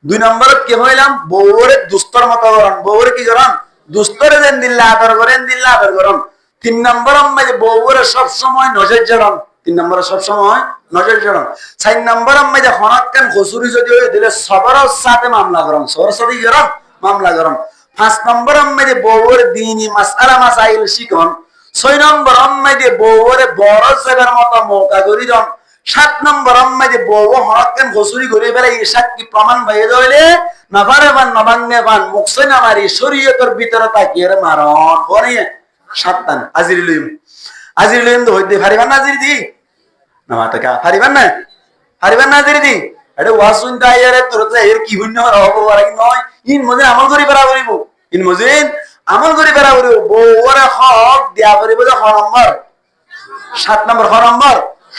2 নম্বর কি হইলাম বউরে দুস্তর মত করন বউরে কি করন দুস্তরে দেন দিল্লা আদর করেন দিল্লা আদর করন 3 নম্বর আমাদের বউরে সব সময় নজর জড়ন 3 নম্বরে সব সময় নজর জড়ন 4 নম্বর আমাদের হনাক্কান খসুরি যদি হই দিলে সবরের সাথে মামলা করন সবরের সাথে করন মামলা করন 5 নম্বর আমাদের বউরে দ্বীনি মাসআলা মাসাইল শিখন 6 নম্বর আমাদের বউরে বড় সেবার মত মৌকা করি দন 7 নম্বর আমাদের বউ হনাক্কান খসুরি করে ফেলে এই সাক্ষী প্রমাণ ভাইয়ে দইলে নাফারে বান নবাঙ্গে বান মুখসে না মারি শরীয়তের ভিতরে তাকিয়ে মারণ করে 7 টান আজির লইম তো হইতে পারিবান না আজির দি না মাতাকা পারিবান না আজির দি আরে ওয়াসুন তাইয়ারে তোর তো এর কি হইন হবো আর নয় ইন মজে আমল করি পারা করিব ইন মজিন আমল করি পারা করিব বউরে হক দিয়া করিব যে খ নম্বর 7 নম্বর খ নম্বর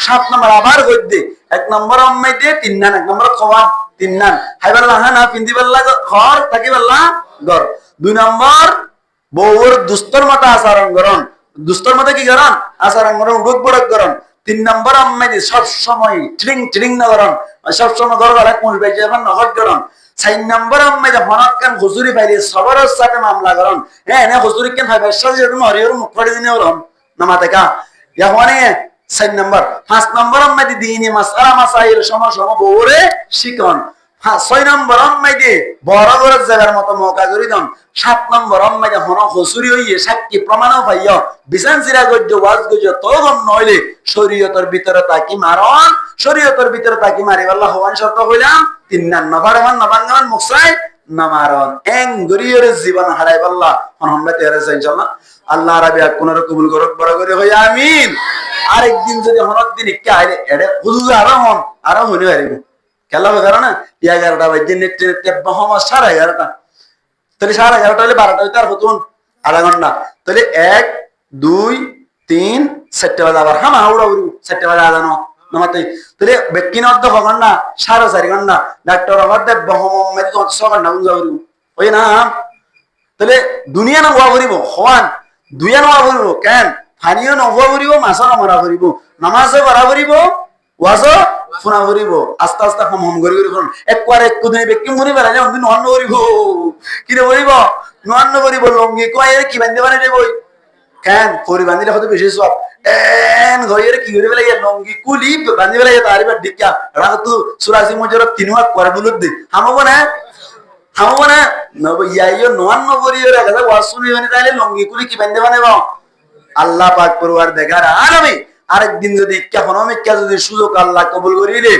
7 নম্বর আবার গদ্দে 1 নম্বর আম্মাইতে 3 নান 1 নম্বর খওয়ান 3 নান হাইবাল্লাহ না পিন্দিবাল্লাহ ঘর তাকিবাল্লাহ ঘর 2 নম্বর বউর দুস্তর মত আচরণ করন দুস্তর মত কি করন আচরণ করন রোগ বড় করন 3 নম্বর আম্মাইতে সব সময় ট্রিং না করন সব সময় ঘর গলা কোন বেজে এখন নহত করন 4 নম্বর আম্মাইতে হনাক্কান হুজুরি পাইলে সবরের সাথে মামলা করন হ্যাঁ না হুজুরি কেন ভাই সাথে যেন হরিয়র মুখ পড়ে দিনে ওরম না মাতাকা ইয়া হনে 4 নম্বর 5 নম্বর আমাদের দ্বীনি মাসআলা মাসাইল সমসম বউরে শিখন 6 নম্বর আমাদের বড় বড় জায়গার মত মৌকা করি দন 7 নম্বর আমাদের হন হসুরি হইয়ে সাক্ষী প্রমাণও পাইয়া বিশান সিরা গজ্জ ওয়াজ গজ্জ তগম নইলে শরীয়তের ভিতরে তাকি মারণ শরীয়তের ভিতরে তাকি মারি আল্লাহ হওয়ান শর্ত হইলাম 3 নান নফারমান নবাঙ্গান মুকসাই নামারণ এং গরিয়ের জীবন হারাই আল্লাহ আমরা তেরে ইনশাআল্লাহ আল্লাহ রাব্বি কোনর কবুল করক বড় করে হই আমিন আরেকদিন যদি হনক দিন কি আইলে এডে হুজুর আরো হইনে পারিব কেলা হবে কারণ 11টা বাজে নেট বহমা 11:30 তাহলে 11:30 হলে 12টা হইতে আর হতুন আধা ঘন্টা তাহলে 1 2 3 7টা বাজে আবার হামা হাওড়া উড়ু 7টা বাজে আদানো নমাতে তাহলে বেকিন অর্ধ ঘন্টা 4.5 ঘন্টা ডাক্তার আবার দে বহম মে তো 6 ঘন্টা উড়ু ওই না তাহলে দুনিয়া না হওয়া করিব হওয়ান দুইয়া না করিব কেন ফানিও নহোৱা করিব মাছ নমৰা করিব নামাজে পড়া করিব ওয়াজো ফুনা করিব আস্তে আস্তে হম করি করুন একবার এক দিন বেকি মরি বেলা যে অন্য অন্য করিব কি রে করিব নন্ন করিব লঙ্গি কয় কি বান্ধে বানাই দেব কেন করি বান্ধিলে হয়তো বেশি সব এন ঘরের কি করে বেলা লঙ্গি কুলি বান্ধি বেলা তার এবার ডিকা রাখতু সুরাসি মজরত তিনওয়াত করে দুলত দে হামবো না নব ইয়াইও নন্ন করিও রাখা ওয়াজ শুনি মানে তাইলে লঙ্গি কুলি কি বান্ধে বানাইব আল্লাহ পাক পরওয়ার দেখার আলমী আরেকদিন যদি যদি সুযোগ আল্লাহ কবুল করিলে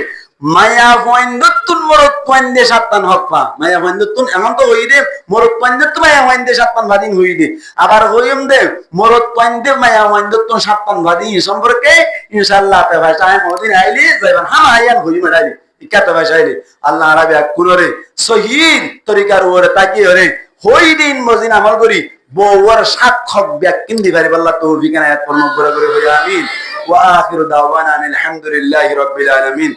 মায়া পয়েন্দ্তুন মরত পয়েন্দে 7 টান হকপা মায়া পয়েন্দ্তুন এমন তো হই দে মরত পয়েন্দ্তুন মায়া পয়েন্দে 7 টান ভাদিন হই দে আবার হইম দে মরত পয়েন্দে মায়া পয়েন্দ্তুন 7 টান ভাদিন সম্পর্কে ইনশাআল্লাহ তে ভাষায় মদিন আইলি যাইবান হ্যাঁ আয়ান হই মারাই ইকাতে ভাষাইলে আল্লাহ রাব্বি কুনরে সহিহ তরিকার ওরে তাকিয়ে রে হই দিন মদিন আমল করি বউর সাক্ষক ব্যাকিন দি পারি আল্লাহ তৌফিক এনায়েত পূর্ণ করে হই আমিন ওয়া আখিরু দাওয়ানা আলহামদুলিল্লাহি রাব্বিল আলামিন